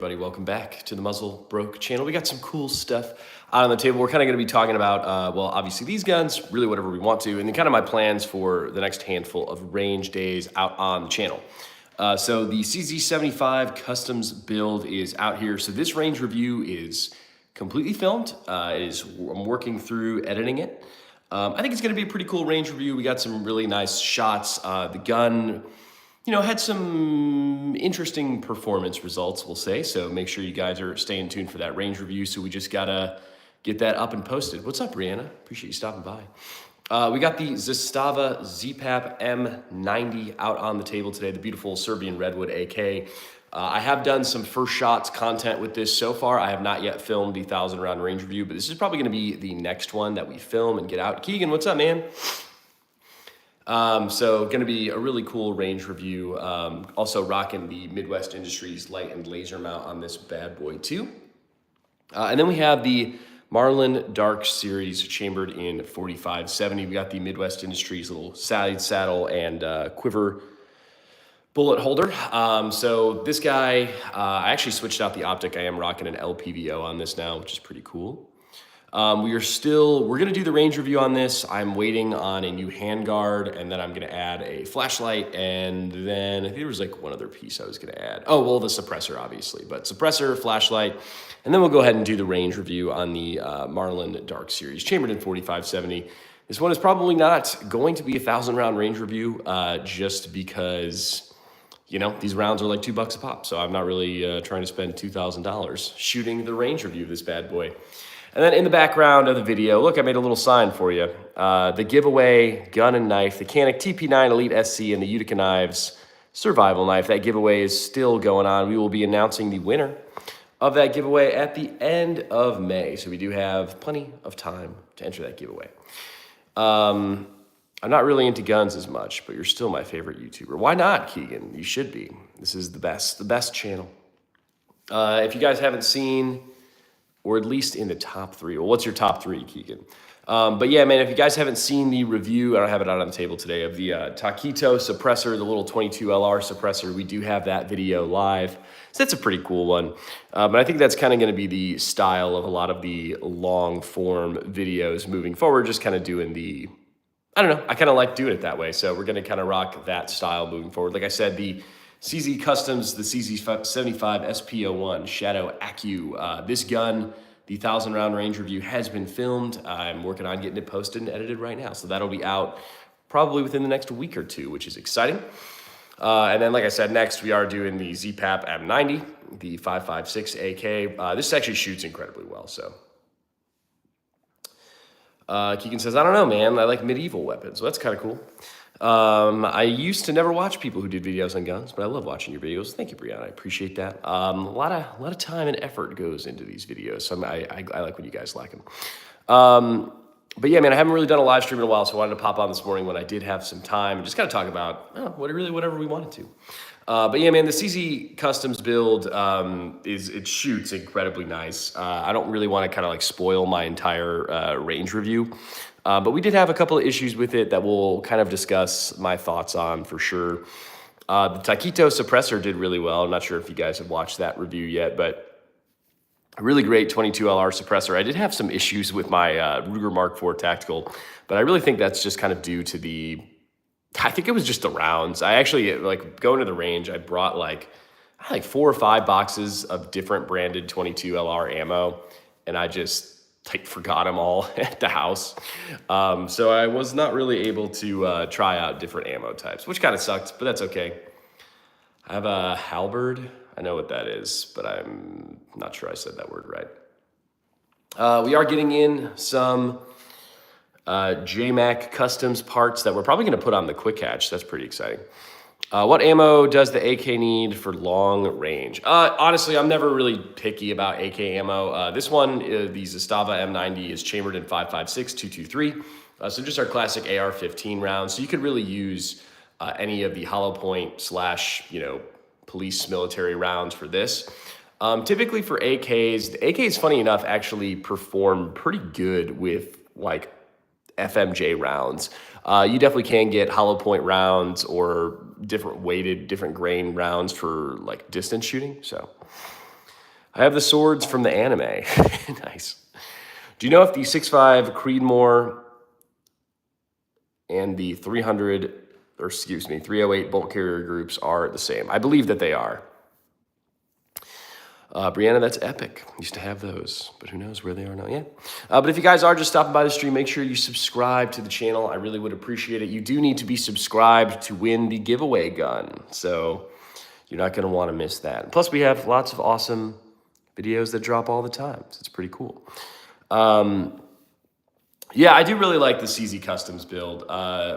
Everybody, welcome back to the Muzzle Broke channel. We got some cool stuff out on the table. We're kind of going to be talking about, well, obviously these guns, really whatever we want to, and then kind of my plans for the next handful of range days out on the channel. So the CZ75 Customs build is out here. So this range review is completely filmed. I'm working through editing it. I think it's going to be a pretty cool range review. We got some really nice shots. The gun, had some interesting performance results, we'll say. So make sure you guys are staying tuned for that range review. So we just gotta get that up and posted. What's up, Brianna? Appreciate you stopping by. We got the Zastava ZPAP M90 out on the table today, the beautiful Serbian Redwood AK. I have done some first shots content with this so far. I have not yet filmed the 1,000 round range review, but this is probably gonna be the next one that we film and get out. Keegan, what's up, man? So going to be a really cool range review. Also rocking the Midwest Industries light and laser mount on this bad boy too. And then we have the Marlin Dark Series chambered in 4570. We got the Midwest Industries little side saddle and quiver bullet holder. So this guy, I actually switched out the optic. I am rocking an LPVO on this now, which is pretty cool. We're going to do the range review on this. I'm waiting on a new handguard, and then I'm going to add a flashlight, and then I think there was like one other piece I was going to add. Oh, well, the suppressor, obviously, but suppressor, flashlight, and then we'll go ahead and do the range review on the Marlin Dark Series, chambered in 4570. This one is probably not going to be a 1,000 round range review, just because, these rounds are like $2 a pop, so I'm not really trying to spend $2,000 shooting the range review of this bad boy. And then in the background of the video, look, I made a little sign for you. The giveaway gun and knife, the Canik TP9 Elite SC and the Utica Knives survival knife. That giveaway is still going on. We will be announcing the winner of that giveaway at the end of May. So we do have plenty of time to enter that giveaway. I'm not really into guns as much, but you're still my favorite YouTuber. Why not, Keegan? You should be. This is the best channel. If you guys haven't seen, or at least in the top three. Well, what's your top three, Keegan? But yeah, man, if you guys haven't seen the review, I don't have it out on the table today, of the Taquito suppressor, the little 22 LR suppressor, we do have that video live. So that's a pretty cool one. But I think that's kind of going to be the style of a lot of the long form videos moving forward, just kind of doing the, I don't know, I kind of like doing it that way. So we're going to kind of rock that style moving forward. Like I said, the CZ Customs, the CZ75 SP01 Shadow Accu. This gun, the 1,000 round range review has been filmed. I'm working on getting it posted and edited right now. So that'll be out probably within the next week or two, which is exciting. And then, like I said, next we are doing the ZPAP M90, the 5.56 AK. This actually shoots incredibly well, so. Keegan says, I don't know, man. I like medieval weapons. Well, that's kind of cool. I used to never watch people who did videos on guns, but I love watching your videos. Thank you, Brianna. I appreciate that. A lot of time and effort goes into these videos, so I like when you guys like them. But yeah, man, I haven't really done a live stream in a while, so I wanted to pop on this morning when I did have some time and just kind of talk about whatever we wanted to. But yeah, man, the CZ Customs build it shoots incredibly nice. I don't really want to kind of like spoil my entire range review. But we did have a couple of issues with it that we'll kind of discuss my thoughts on for sure. The Taquito suppressor did really well. I'm not sure if you guys have watched that review yet, but a really great 22 LR suppressor. I did have some issues with my Ruger Mark IV Tactical, but I really think that's just kind of due to I think it was just the rounds. I actually, like, going to the range, I brought like 4 or 5 boxes of different branded 22 LR ammo, and I just forgot them all at the house. So I was not really able to try out different ammo types, which kind of sucked, but that's okay. I have a halberd. I know what that is, but I'm not sure I said that word right. We are getting in some JMac Customs parts that we're probably going to put on the Quick Hatch. That's pretty exciting. What ammo does the AK need for long range? Honestly, I'm never really picky about AK ammo. This one, the Zastava M90, is chambered in 5.56 223. So just our classic AR-15 rounds. So you could really use any of the hollow point / police military rounds for this. Typically for AKs, the AKs, funny enough, actually perform pretty good with like FMJ rounds. You definitely can get hollow point rounds or different weighted, different grain rounds for like distance shooting. So I have the swords from the anime. Nice. Do you know if the 6.5 Creedmoor and the 308 bolt carrier groups are the same? I believe that they are. Brianna, that's epic. Used to have those, but who knows where they are now. Yeah. But if you guys are just stopping by the stream, make sure you subscribe to the channel. I really would appreciate it. You do need to be subscribed to win the giveaway gun. So you're not going to want to miss that. Plus, we have lots of awesome videos that drop all the time. So it's pretty cool. Yeah, I do really like the CZ Customs build.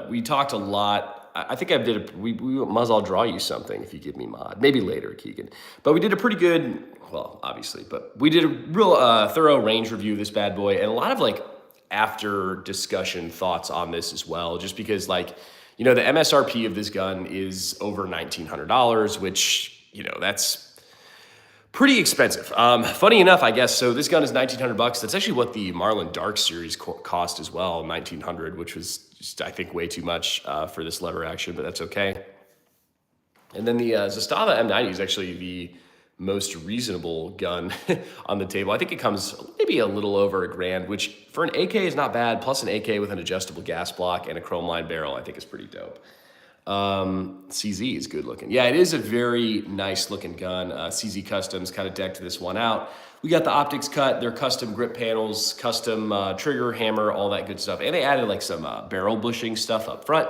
We talked a lot. I think I did we might as well draw you something if you give me mod. Maybe later, Keegan. But we did a pretty good, well, obviously, but we did a real thorough range review of this bad boy and a lot of like after discussion thoughts on this as well, just because like, you know, the MSRP of this gun is over $1,900, which, you know, that's pretty expensive. Funny enough, I guess, so this gun is $1,900. That's actually what the Marlin Dark series cost as well, $1,900, which was just, I think, way too much for this lever action, but that's okay. And then the Zastava M90 is actually the most reasonable gun on the table. I think it comes maybe a little over $1,000, which for an AK is not bad, plus an AK with an adjustable gas block and a chrome line barrel, I think is pretty dope. CZ is good looking. Yeah, it is a very nice looking gun. CZ Customs kind of decked this one out. We got the optics cut, their custom grip panels, custom trigger, hammer, all that good stuff. And they added like some barrel bushing stuff up front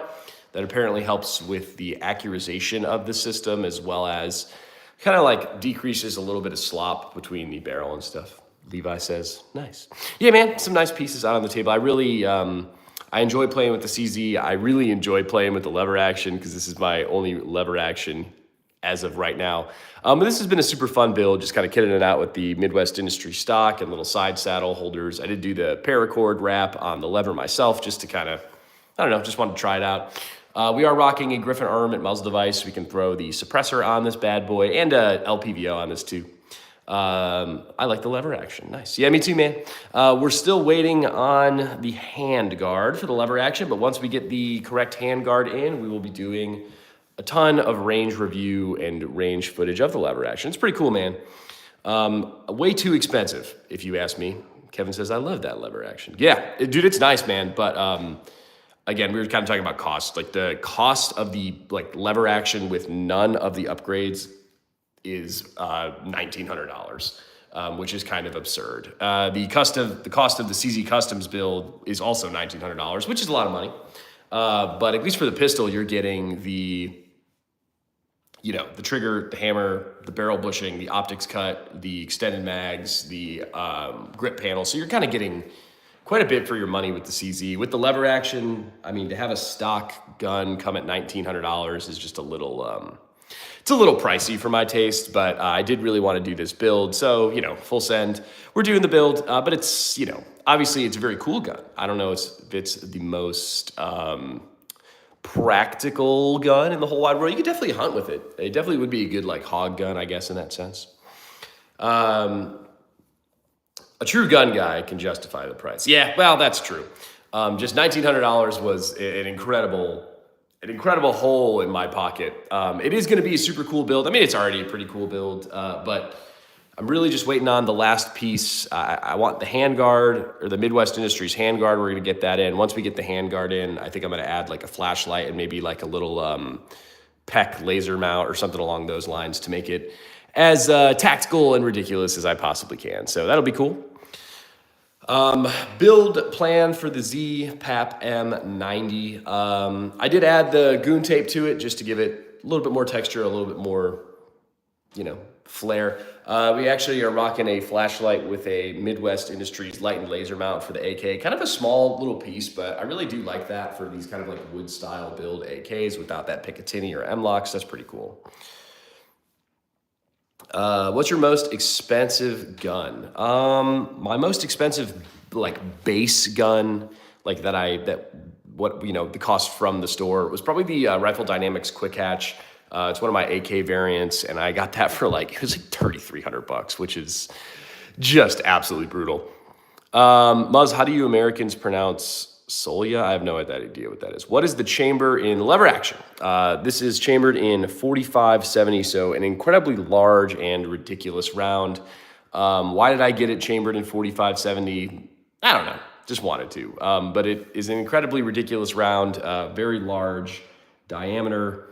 that apparently helps with the accurization of the system, as well as kind of like decreases a little bit of slop between the barrel and stuff. Levi says, nice. Yeah, man, some nice pieces out on the table. I really, I enjoy playing with the CZ. I really enjoy playing with the lever action because this is my only lever action as of right now. But this has been a super fun build, just kind of kitting it out with the Midwest Industry stock and little side saddle holders. I did do the paracord wrap on the lever myself just to kind of, I don't know, just wanted to try it out. We are rocking a Griffin Armament muzzle device. We can throw the suppressor on this bad boy and a LPVO on this too. I like the lever action. Nice. Yeah, me too, man. We're still waiting on the hand guard for the lever action, but once we get the correct hand guard in, we will be doing a ton of range review and range footage of the lever action. It's pretty cool, man. Way too expensive, if you ask me. Kevin says, I love that lever action. Yeah, dude, it's nice, man. But again, we were kind of talking about cost. Like the cost of the lever action with none of the upgrades is $1,900, which is kind of absurd. The cost of the CZ Customs build is also $1,900, which is a lot of money. But at least for the pistol, you're getting the, you know, the trigger, the hammer, the barrel bushing, the optics cut, the extended mags, the grip panel. So you're kind of getting quite a bit for your money with the CZ. With the lever action, I mean, to have a stock gun come at $1,900 is just a little, it's a little pricey for my taste, but I did really want to do this build. So, you know, full send. We're doing the build, but it's, you know, obviously it's a very cool gun. I don't know if it's the most practical gun in the whole wide world. You could definitely hunt with it. It definitely would be a good like hog gun, I guess, in that sense. A true gun guy can justify the price. Yeah, well, that's true. Just $1,900 was an incredible hole in my pocket. It is going to be a super cool build. I mean, it's already a pretty cool build, but I'm really just waiting on the last piece. I want the handguard, or the Midwest Industries handguard. We're going to get that in. Once we get the handguard in, I think I'm going to add like a flashlight and maybe like a little PEC laser mount or something along those lines to make it as tactical and ridiculous as I possibly can. So that'll be cool. Build plan for the Z-PAP M90. I did add the goon tape to it just to give it a little bit more texture, a little bit more, you know, flair. We actually are rocking a flashlight with a Midwest Industries light and laser mount for the AK. Kind of a small little piece, but I really do like that for these kind of like wood style build AKs without that Picatinny or M-LOKs. That's pretty cool. What's your most expensive gun? My most expensive like base gun, like the cost from the store was probably the Rifle Dynamics Quick Hatch. It's one of my AK variants, and I got that for it was like $3,300, which is just absolutely brutal. Muzz, how do you Americans pronounce Solia? I have no idea what that is. What is the chamber in lever action? This is chambered in 45-70, so an incredibly large and ridiculous round. Why did I get it chambered in 4570? I don't know, just wanted to. But it is an incredibly ridiculous round, very large diameter,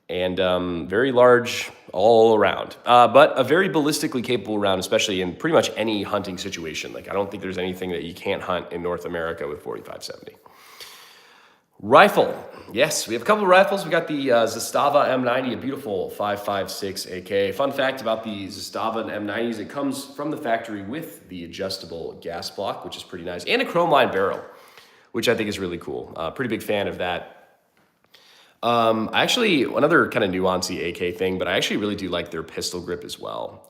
and very large all around. But a very ballistically capable round, especially in pretty much any hunting situation. Like, I don't think there's anything that you can't hunt in North America with 4570. Rifle. Yes, we have a couple of rifles. We got the Zastava M90, a beautiful 5.56 AK. Fun fact about the Zastava and M90s, it comes from the factory with the adjustable gas block, which is pretty nice, and a chrome line barrel, which I think is really cool. Pretty big fan of that. Actually, another kind of nuancy AK thing, but I actually really do like their pistol grip as well.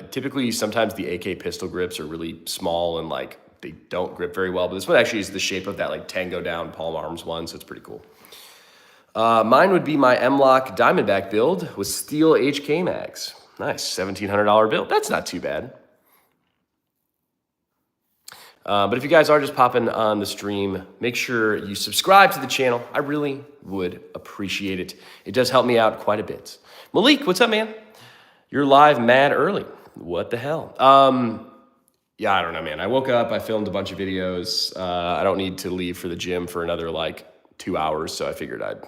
Typically, sometimes the AK pistol grips are really small and like they don't grip very well, but this one actually is the shape of that like Tango Down Palm Arms one, so it's pretty cool. Mine would be my M-Lock Diamondback build with steel HK mags. Nice, $1,700 build. That's not too bad. But if you guys are just popping on the stream, make sure you subscribe to the channel. I really would appreciate it. It does help me out quite a bit. Malik, what's up, man? You're live mad early. What the hell? Yeah, I don't know, man. I woke up, I filmed a bunch of videos. I don't need to leave for the gym for another like 2 hours, so I figured I'd,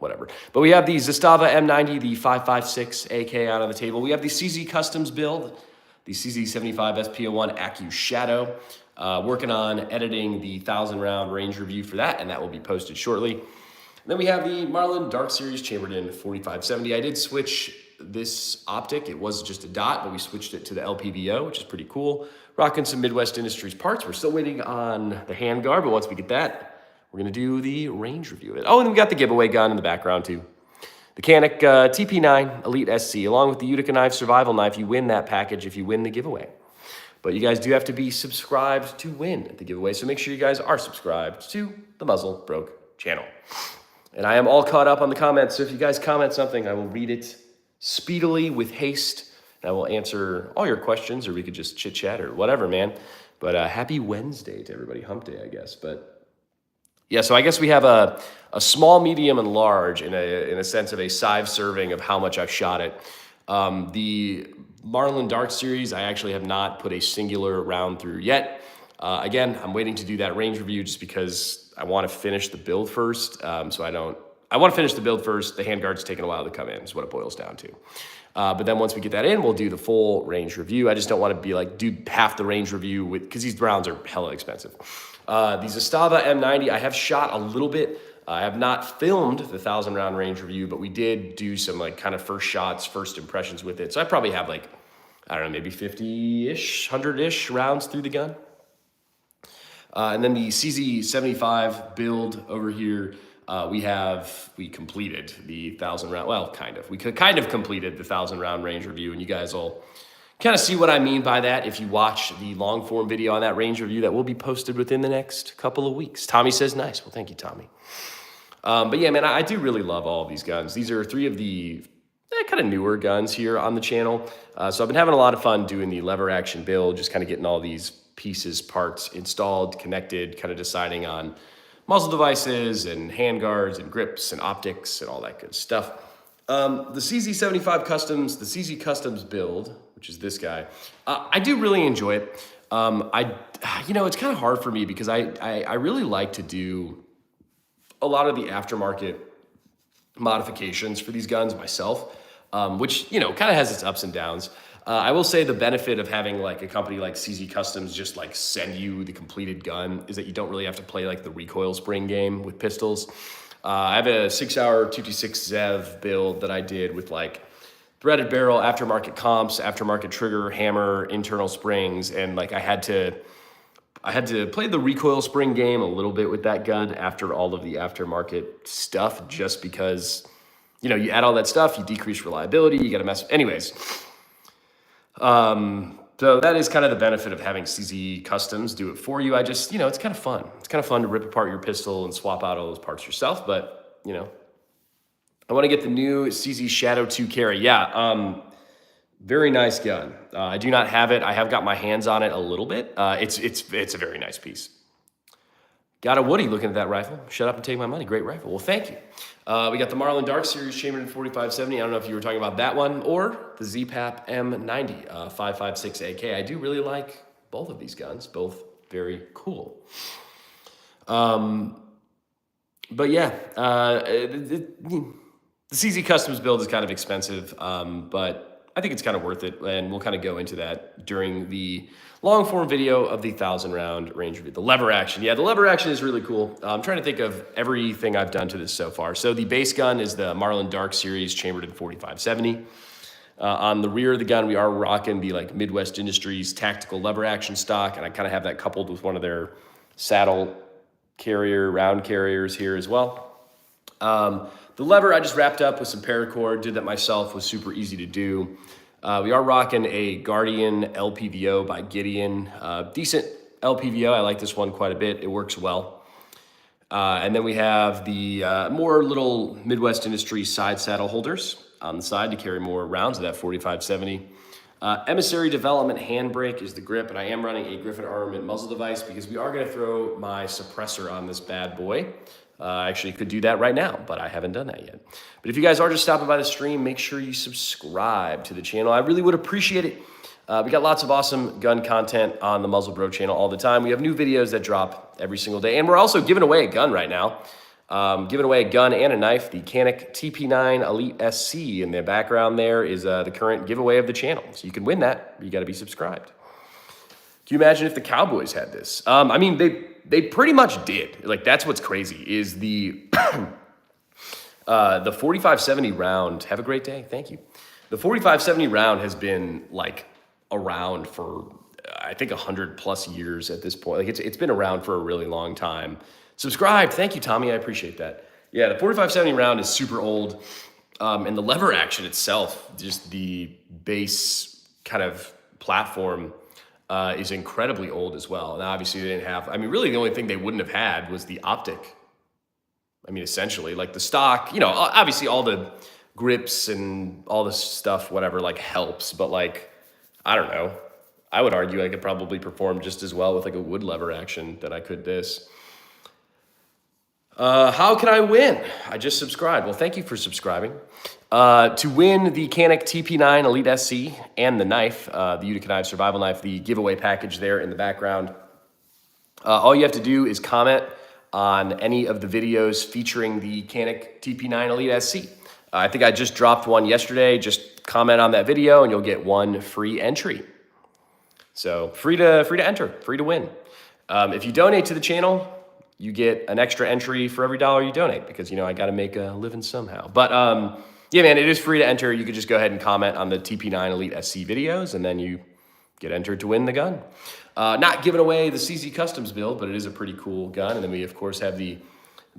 whatever. But we have the Zastava M90, the 5.56 AK out on the table. We have the CZ Customs build, the CZ75 SP01 Accu Shadow. Working on editing the 1,000-round range review for that, and that will be posted shortly. And then we have the Marlin Dark Series chambered in 4570. I did switch this optic. It was just a dot, but we switched it to the LPVO, which is pretty cool. Rocking some Midwest Industries parts. We're still waiting on the handguard, but once we get that, we're going to do the range review of it. Oh, and then we got the giveaway gun in the background, too. The Canik TP9 Elite SC, along with the Utica Knife Survival Knife. You win that package if you win the giveaway. But you guys do have to be subscribed to win the giveaway, so make sure you guys are subscribed to the Muzzle Broke channel. And I am all caught up on the comments, so if you guys comment something, I will read it speedily with haste. I will answer all your questions, or we could just chit-chat or whatever, man. But happy Wednesday to everybody. Hump day, I guess. But yeah, so I guess we have a small, medium, and large in a sense of a size serving of how much I've shot it. The Marlin Dark Series, I actually have not put a singular round through yet. Again, I'm waiting to do that range review just because I want to finish the build first. I want to finish the build first. The handguard's taking a while to come in is what it boils down to. But then once we get that in, we'll do the full range review. I just don't want to be like, do half the range review because these rounds are hella expensive. The Zastava M90, I have shot a little bit. I have not filmed the 1,000-round range review, but we did do some like kind of first shots, first impressions with it. So I probably have like, I don't know, maybe 50-ish, 100-ish rounds through the gun. And then the CZ75 build over here, we completed the 1,000-round, well, kind of. We kind of completed the 1,000-round range review, and you guys will kind of see what I mean by that if you watch the long-form video on that range review that will be posted within the next couple of weeks. Tommy says nice. Well, thank you, Tommy. But yeah, man, I do really love all of these guns. These are three of the kind of newer guns here on the channel. So I've been having a lot of fun doing the lever action build, just kind of getting all these pieces, parts installed, connected, kind of deciding on muzzle devices and handguards and grips and optics and all that good stuff. The CZ75 Customs, the CZ Customs build, which is this guy, I do really enjoy it. It's kind of hard for me because I really like to do a lot of the aftermarket modifications for these guns myself, which, kind of has its ups and downs. I will say the benefit of having like a company like CZ Customs just like send you the completed gun is that you don't really have to play like the recoil spring game with pistols. I have a 6-hour 226 Zev build that I did with like threaded barrel, aftermarket comps, aftermarket trigger, hammer, internal springs, and like I had to play the recoil spring game a little bit with that gun after all of the aftermarket stuff, just because, you add all that stuff, you decrease reliability, you got to mess. Anyways, so that is kind of the benefit of having CZ Customs do it for you. I just, it's kind of fun. It's kind of fun to rip apart your pistol and swap out all those parts yourself, but, I want to get the new CZ Shadow 2 carry. Yeah, very nice gun. I do not have it. I have got my hands on it a little bit. It's a very nice piece. Got a Woody looking at that rifle. Shut up and take my money. Great rifle. Well, thank you. We got the Marlin Dark Series chambered in 4570. I don't know if you were talking about that one or the ZPAP M90 556 AK. I do really like both of these guns. Both very cool. But yeah, the CZ Customs build is kind of expensive, but I think it's kind of worth it, and we'll kind of go into that during the long form video of the 1,000-round range review. The lever action. Yeah, the lever action is really cool. I'm trying to think of everything I've done to this so far. So the base gun is the Marlin Dark Series chambered in 4570. On the rear of the gun, we are rocking the like Midwest Industries tactical lever action stock, and I kind of have that coupled with one of their saddle carrier, round carriers here as well. The lever I just wrapped up with some paracord, did that myself, was super easy to do. We are rocking a Guardian LPVO by Gideon. Decent LPVO, I like this one quite a bit, it works well. And then we have the more little Midwest Industries side saddle holders on the side to carry more rounds of that 4570. Emissary Development handbrake is the grip, and I am running a Griffin Armament muzzle device because we are going to throw my suppressor on this bad boy. I actually could do that right now, but I haven't done that yet. But if you guys are just stopping by the stream, make sure you subscribe to the channel. I really would appreciate it. We got lots of awesome gun content on the Muzzle Bro channel all the time. We have new videos that drop every single day, and we're also giving away a gun right now. Giving away a gun and a knife, the Canik TP9 Elite SC. In the background there is the current giveaway of the channel. So you can win that, but you got to be subscribed. Can you imagine if the Cowboys had this? I mean, they pretty much did. Like, that's what's crazy is the 4570 round. Have a great day. Thank you. The 4570 round has been like around for I think 100+ years at this point. Like it's been around for a really long time. Subscribe. Thank you, Tommy. I appreciate that. Yeah, the 4570 round is super old. And the lever action itself, just the base kind of platform, is incredibly old as well. And obviously they didn't have, I mean, really the only thing they wouldn't have had was the optic. I mean, essentially, like the stock, you know, obviously all the grips and all this stuff, whatever, like helps. But like, I don't know. I would argue I could probably perform just as well with like a wood lever action that I could this. How can I win? I just subscribed. Well, thank you for subscribing. To win the Canik TP9 Elite SC and the knife, the Utica Knife Survival Knife, the giveaway package there in the background, all you have to do is comment on any of the videos featuring the Canik TP9 Elite SC. I think I just dropped one yesterday. Just comment on that video and you'll get one free entry. So free to enter, free to win. If you donate to the channel, you get an extra entry for every $1 you donate because, you know, I got to make a living somehow. But yeah, man, it is free to enter. You could just go ahead and comment on the TP9 Elite SC videos and then you get entered to win the gun. Not giving away the CZ Customs build, but it is a pretty cool gun. And then we, of course, have the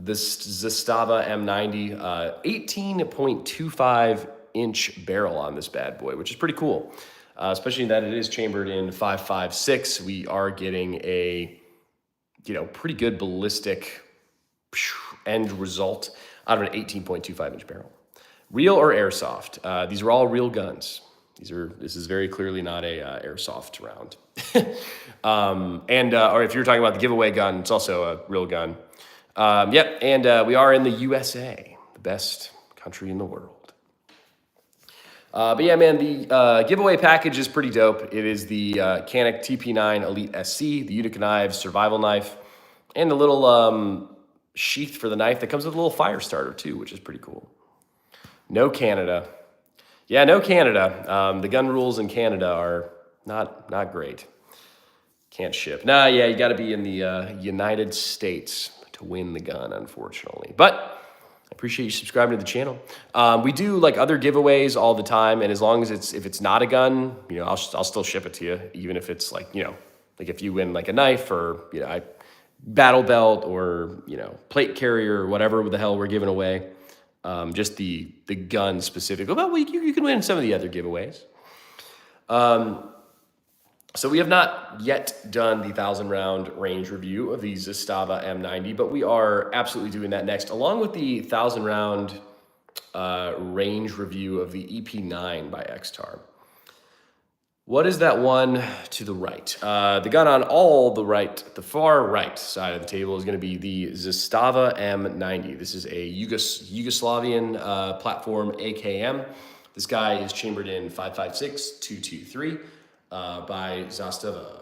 Zastava M90 18.25-inch barrel on this bad boy, which is pretty cool, especially that it is chambered in 5.56. We are getting a, you know, pretty good ballistic end result out of an 18.25-inch barrel. Real or airsoft? These are all real guns. This is very clearly not a airsoft round. Or if you're talking about the giveaway gun, it's also a real gun. Yep, and we are in the USA, the best country in the world. But yeah, man, the giveaway package is pretty dope. It is the Canik TP9 Elite SC, the Utica Knives Survival Knife, and the little sheath for the knife that comes with a little fire starter too, which is pretty cool. No Canada. Yeah, no Canada. The gun rules in Canada are not great. Can't ship. Nah, yeah, you got to be in the United States to win the gun, unfortunately. But I appreciate you subscribing to the channel. We do like other giveaways all the time, and as long as if it's not a gun, you know, I'll still ship it to you, even if it's like, you know, like if you win like a knife or, you know, battle belt or, you know, plate carrier or whatever the hell we're giving away. Just the gun specific. Well, you can win some of the other giveaways. So we have not yet done the 1,000-round range review of the Zastava M90, but we are absolutely doing that next, along with the 1,000-round range review of the EP9 by XTAR. What is that one to the right? The gun on the far right side of the table is going to be the Zastava M90. This is a Yugoslavian platform AKM. This guy is chambered in 5.56-223 by Zastava.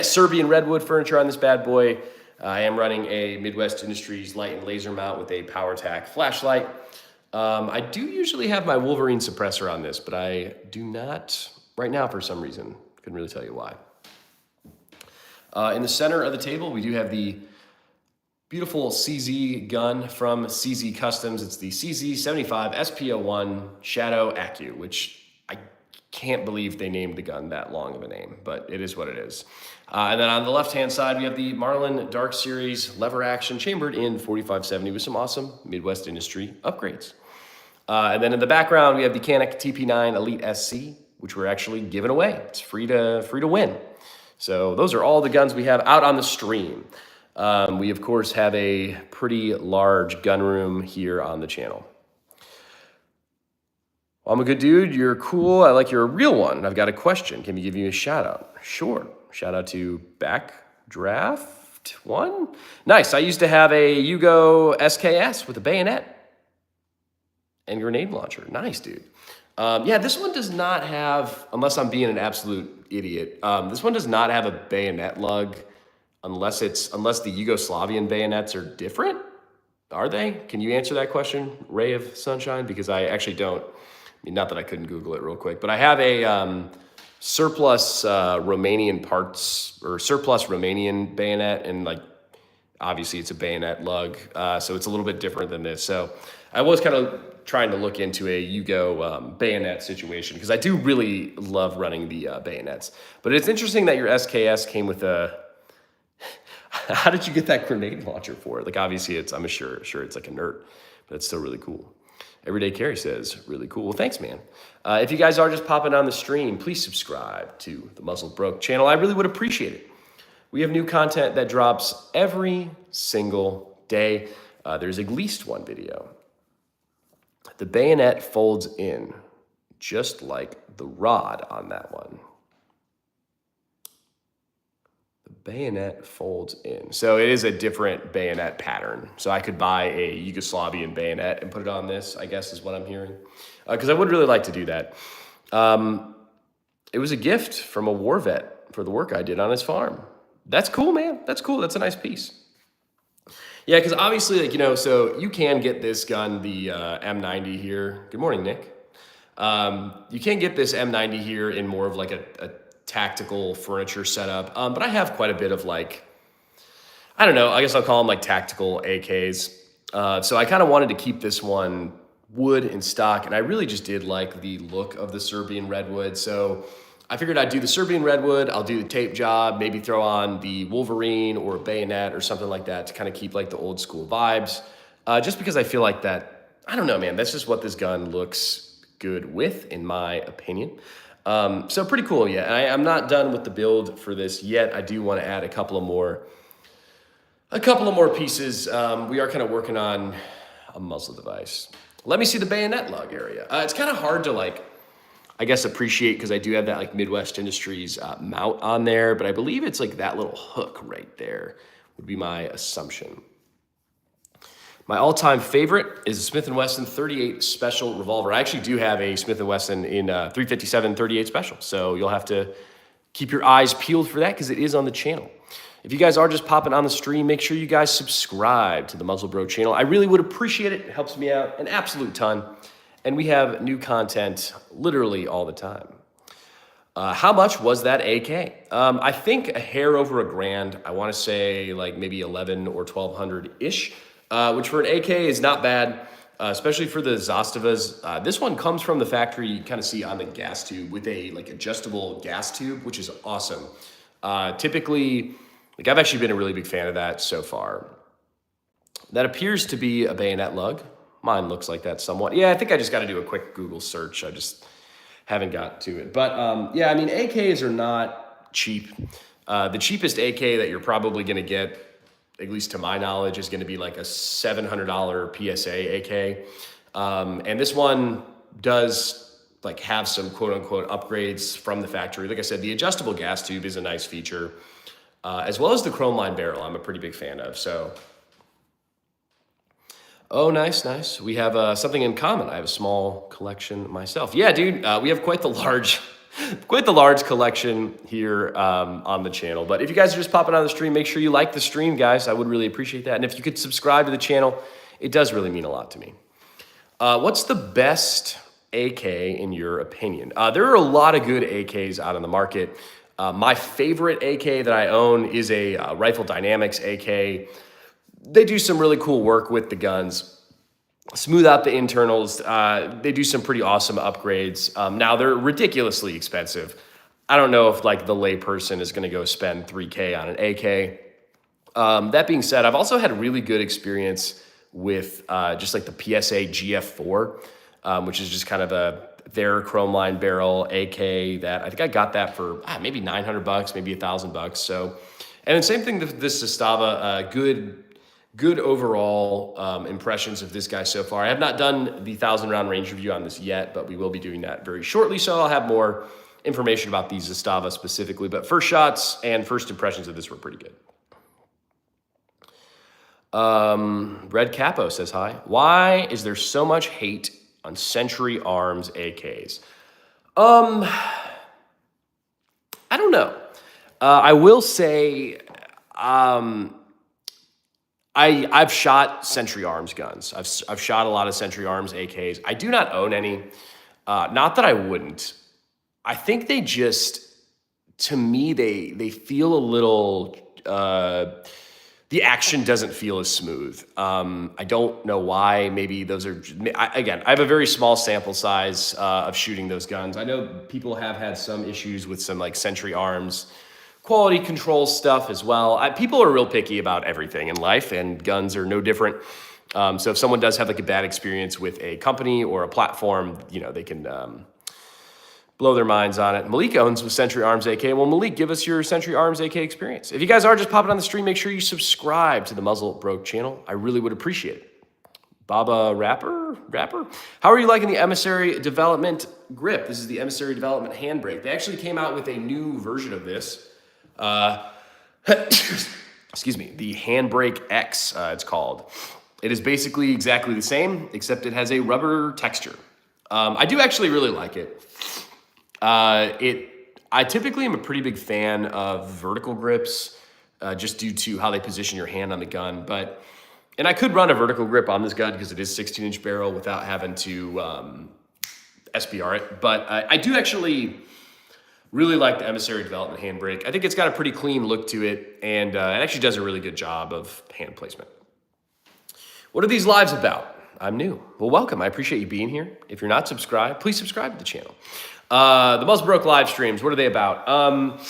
Serbian redwood furniture on this bad boy. I am running a Midwest Industries light and laser mount with a PowerTac flashlight. I do usually have my Wolverine suppressor on this, but I do not right now for some reason. Couldn't really tell you why. In the center of the table, we do have the beautiful CZ gun from CZ Customs. It's the CZ75 SP01 Shadow Acu, which I can't believe they named the gun that long of a name, but it is what it is. And then on the left-hand side, we have the Marlin Dark Series lever action chambered in 4570 with some awesome Midwest Industry upgrades. And then in the background, we have the Canik TP9 Elite SC, which we're actually giving away. It's free to win. So those are all the guns we have out on the stream. We, of course, have a pretty large gun room here on the channel. Well, I'm a good dude. You're cool. I like you're a real one. I've got a question. Can we give you a shout out? Sure. Shout out to Backdraft1. Nice. I used to have a Yugo SKS with a bayonet and grenade launcher. Nice, dude. This one does not have, unless I'm being an absolute idiot, this one does not have a bayonet lug unless the Yugoslavian bayonets are different. Are they? Can you answer that question, Ray of Sunshine? Because I actually don't. I mean, not that I couldn't Google it real quick, but I have a surplus Romanian parts or surplus Romanian bayonet, and like obviously it's a bayonet lug, so it's a little bit different than this. So I was kind of trying to look into a Yugo bayonet situation because I do really love running the bayonets. But it's interesting that your SKS came with a. How did you get that grenade launcher for it? Like obviously I'm sure it's like inert, but it's still really cool. Everyday Carry says, really cool. Well, thanks, man. If you guys are just popping on the stream, please subscribe to the Muzzled Broke channel. I really would appreciate it. We have new content that drops every single day. There's at least one video. The bayonet folds in, just like the rod on that one. The bayonet folds in. So it is a different bayonet pattern. So I could buy a Yugoslavian bayonet and put it on this, I guess is what I'm hearing. Because I would really like to do that. It was a gift from a war vet for the work I did on his farm. That's cool, man. That's cool. That's a nice piece. Yeah, because obviously, so you can get this gun, the M90 here. Good morning, Nick. You can get this M90 here in more of like a tactical furniture setup. But I have quite a bit of I don't know, I guess I'll call them like tactical AKs. So I kind of wanted to keep this one wood in stock, and I really just did like the look of the Serbian redwood. So I figured I'd do the Serbian redwood, I'll do the tape job, maybe throw on the Wolverine or a bayonet or something like that to kind of keep like the old school vibes. Just because I feel like that, I don't know, man, that's just what this gun looks good with, in my opinion. So pretty cool, yeah. And I'm not done with the build for this yet. I do want to add a couple of more pieces. We are kind of working on a muzzle device. Let me see the bayonet lug area. It's kind of hard to I guess appreciate because I do have that Midwest Industries mount on there, but I believe it's like that little hook right there would be my assumption. My all-time favorite is a Smith & Wesson 38 Special revolver. I actually do have a Smith & Wesson in 357 38 Special, so you'll have to keep your eyes peeled for that because it is on the channel. If you guys are just popping on the stream, make sure you guys subscribe to the Muzzle Bro channel. I really would appreciate it. It helps me out an absolute ton. And we have new content literally all the time. How much was that AK? I think a hair over $1,000. I want to say maybe 11 or 1200-ish, which for an AK is not bad, especially for the Zastavas. This one comes from the factory, you kind of see on the gas tube with a adjustable gas tube, which is awesome. Typically, I've actually been a really big fan of that so far. That appears to be a bayonet lug. Mine looks like that somewhat. Yeah, I think I just got to do a quick Google search. I just haven't got to it. But AKs are not cheap. The cheapest AK that you're probably going to get, at least to my knowledge, is going to be like a $700 PSA AK. And this one does like have some quote unquote upgrades from the factory. Like I said, the adjustable gas tube is a nice feature, as well as the chrome line barrel. I'm a pretty big fan of. So, oh, nice. We have something in common. I have a small collection myself. Yeah, dude, we have quite the large collection here on the channel. But if you guys are just popping on the stream, make sure you like the stream, guys. I would really appreciate that. And if you could subscribe to the channel, it does really mean a lot to me. What's the best AK in your opinion? There are a lot of good AKs out on the market. My favorite AK that I own is a Rifle Dynamics AK. They do some really cool work with the guns, smooth out the internals. They do some pretty awesome upgrades. Now they're ridiculously expensive. I don't know if like the layperson is going to go spend $3K on an AK. That being said, I've also had a really good experience with just like the PSA GF4, which is just kind of their chrome line barrel AK that I think I got that for maybe $900, maybe $1,000. So, and then same thing with this Zastava, good overall impressions of this guy so far. I have not done the 1,000 round range review on this yet, but we will be doing that very shortly. So I'll have more information about these Zastava specifically, but first shots and first impressions of this were pretty good. Red Capo says hi. Why is there so much hate on Century Arms AKs? I don't know. I will say, I've shot Century Arms guns. I've shot a lot of Century Arms AKs. I do not own any. Not that I wouldn't. I think they just, to me, they feel a little. The action doesn't feel as smooth. I don't know why. Maybe those are, again, I have a very small sample size of shooting those guns. I know people have had some issues with some like Century Arms quality control stuff as well. People are real picky about everything in life, and guns are no different. So if someone does have like a bad experience with a company or a platform, you know, they can blow their minds on it. Malik owns with Century Arms AK. Well, Malik, give us your Century Arms AK experience. If you guys are just popping on the stream, make sure you subscribe to the Muzzle Broke channel. I really would appreciate it. Baba Rapper? How are you liking the Emissary Development grip? This is the Emissary Development handbrake. They actually came out with a new version of this. Excuse me, the Handbrake X, it's called. It is basically exactly the same, except it has a rubber texture. I do actually really like it. I typically am a pretty big fan of vertical grips, just due to how they position your hand on the gun. And I could run a vertical grip on this gun because it is 16-inch barrel without having to SBR it. But I do actually really like the Emissary Development handbrake. I think it's got a pretty clean look to it, and it actually does a really good job of hand placement. What are these lives about? I'm new. Well, welcome. I appreciate you being here. If you're not subscribed, please subscribe to the channel. The Muzzle Broke live streams, what are they about?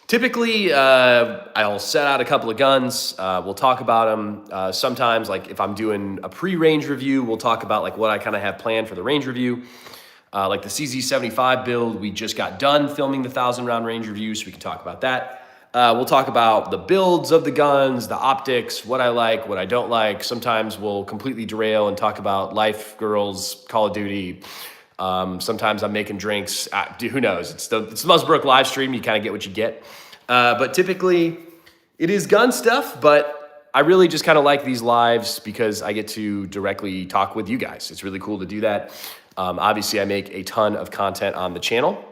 Typically, I'll set out a couple of guns. We'll talk about them. Sometimes, like if I'm doing a pre-range review, we'll talk about like what I kind of have planned for the range review. Like the CZ75 build, we just got done filming the 1,000 round range review, so we can talk about that. We'll talk about the builds of the guns, the optics, what I like, what I don't like. Sometimes we'll completely derail and talk about life, girls, Call of Duty. Sometimes I'm making drinks. Who knows? It's the Muzzle Broke live stream. You kind of get what you get. But typically, it is gun stuff. But I really just kind of like these lives because I get to directly talk with you guys. It's really cool to do that. Obviously, I make a ton of content on the channel,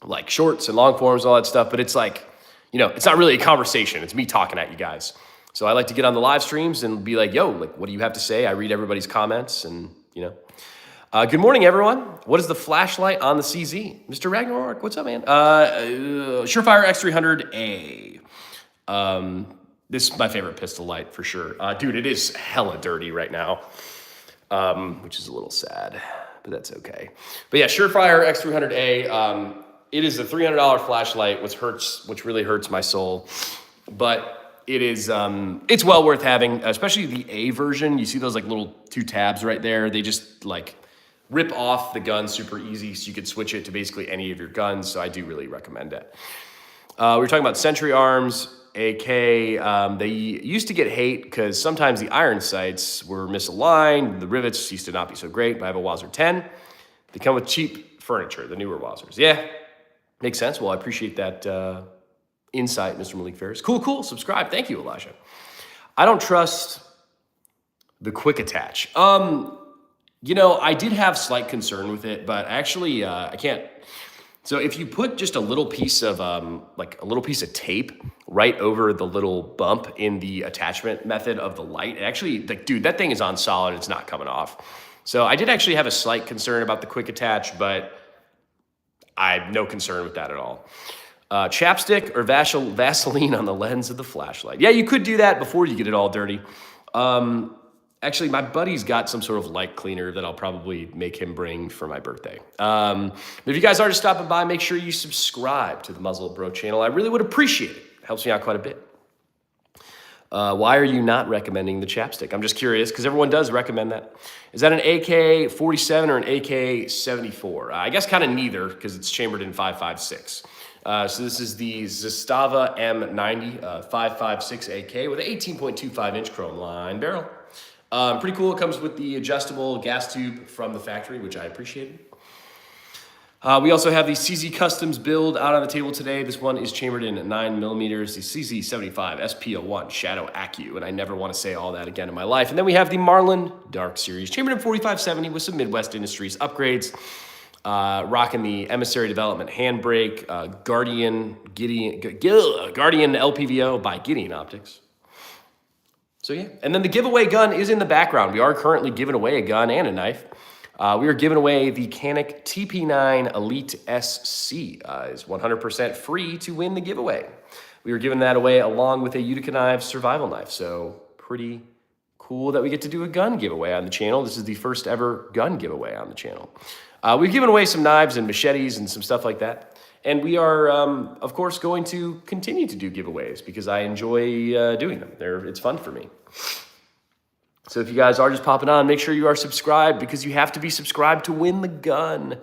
like shorts and long forms, all that stuff. But it's like, you know, it's not really a conversation. It's me talking at you guys. So I like to get on the live streams and be like, yo, like, what do you have to say? I read everybody's comments and, you know. Good morning, everyone. What is the flashlight on the CZ? Mr. Ragnarok, what's up, man? Surefire X300A. This is my favorite pistol light for sure. Dude, it is hella dirty right now, which is a little sad, but that's okay. But yeah, Surefire X300A. It is a $300 flashlight, which really hurts my soul, but it is, it's well worth having, especially the A version. You see those like little two tabs right there. They just like rip off the gun super easy, so you could switch it to basically any of your guns. So I do really recommend it. We were talking about Century Arms AK. They used to get hate because sometimes the iron sights were misaligned. The rivets used to not be so great, but I have a Wazzer 10. They come with cheap furniture, the newer Wazzers. Yeah, makes sense. Well, I appreciate that insight, Mr. Malik Ferris. Cool. Subscribe. Thank you, Elijah. I don't trust the quick attach. You know, I did have slight concern with it, but actually I can't. So if you put just a little piece of like a little piece of tape right over the little bump in the attachment method of the light, it actually, like, dude, that thing is on solid. It's not coming off. So I did actually have a slight concern about the quick attach, but I have no concern with that at all. Chapstick or Vaseline on the lens of the flashlight. Yeah, you could do that before you get it all dirty. Actually, my buddy's got some sort of light cleaner that I'll probably make him bring for my birthday. But if you guys are just stopping by, make sure you subscribe to the Muzzle Bro channel. I really would appreciate it. It helps me out quite a bit. Why are you not recommending the chapstick? I'm just curious, because everyone does recommend that. Is that an AK-47 or an AK-74? I guess kind of neither, because it's chambered in 5.56. So this is the Zastava M90 5.56 AK with an 18.25-inch chrome line barrel. Pretty cool. It comes with the adjustable gas tube from the factory, which I appreciated. We also have the CZ Customs build out on the table today. This one is chambered in 9mm, the CZ75 SP01 Shadow Accu, and I never want to say all that again in my life. And then we have the Marlin Dark Series, chambered in 4570 with some Midwest Industries upgrades. Rocking the Emissary Development handbrake, Guardian LPVO by Gideon Optics. So yeah, and then the giveaway gun is in the background. We are currently giving away a gun and a knife. We are giving away the Canik TP9 Elite SC. It's 100% free to win the giveaway. We are giving that away along with a Utica Knives survival knife. So pretty cool that we get to do a gun giveaway on the channel. This is the first ever gun giveaway on the channel. We've given away some knives and machetes and some stuff like that. And we are, of course, going to continue to do giveaways because I enjoy doing them. It's fun for me. So if you guys are just popping on, make sure you are subscribed because you have to be subscribed to win the gun.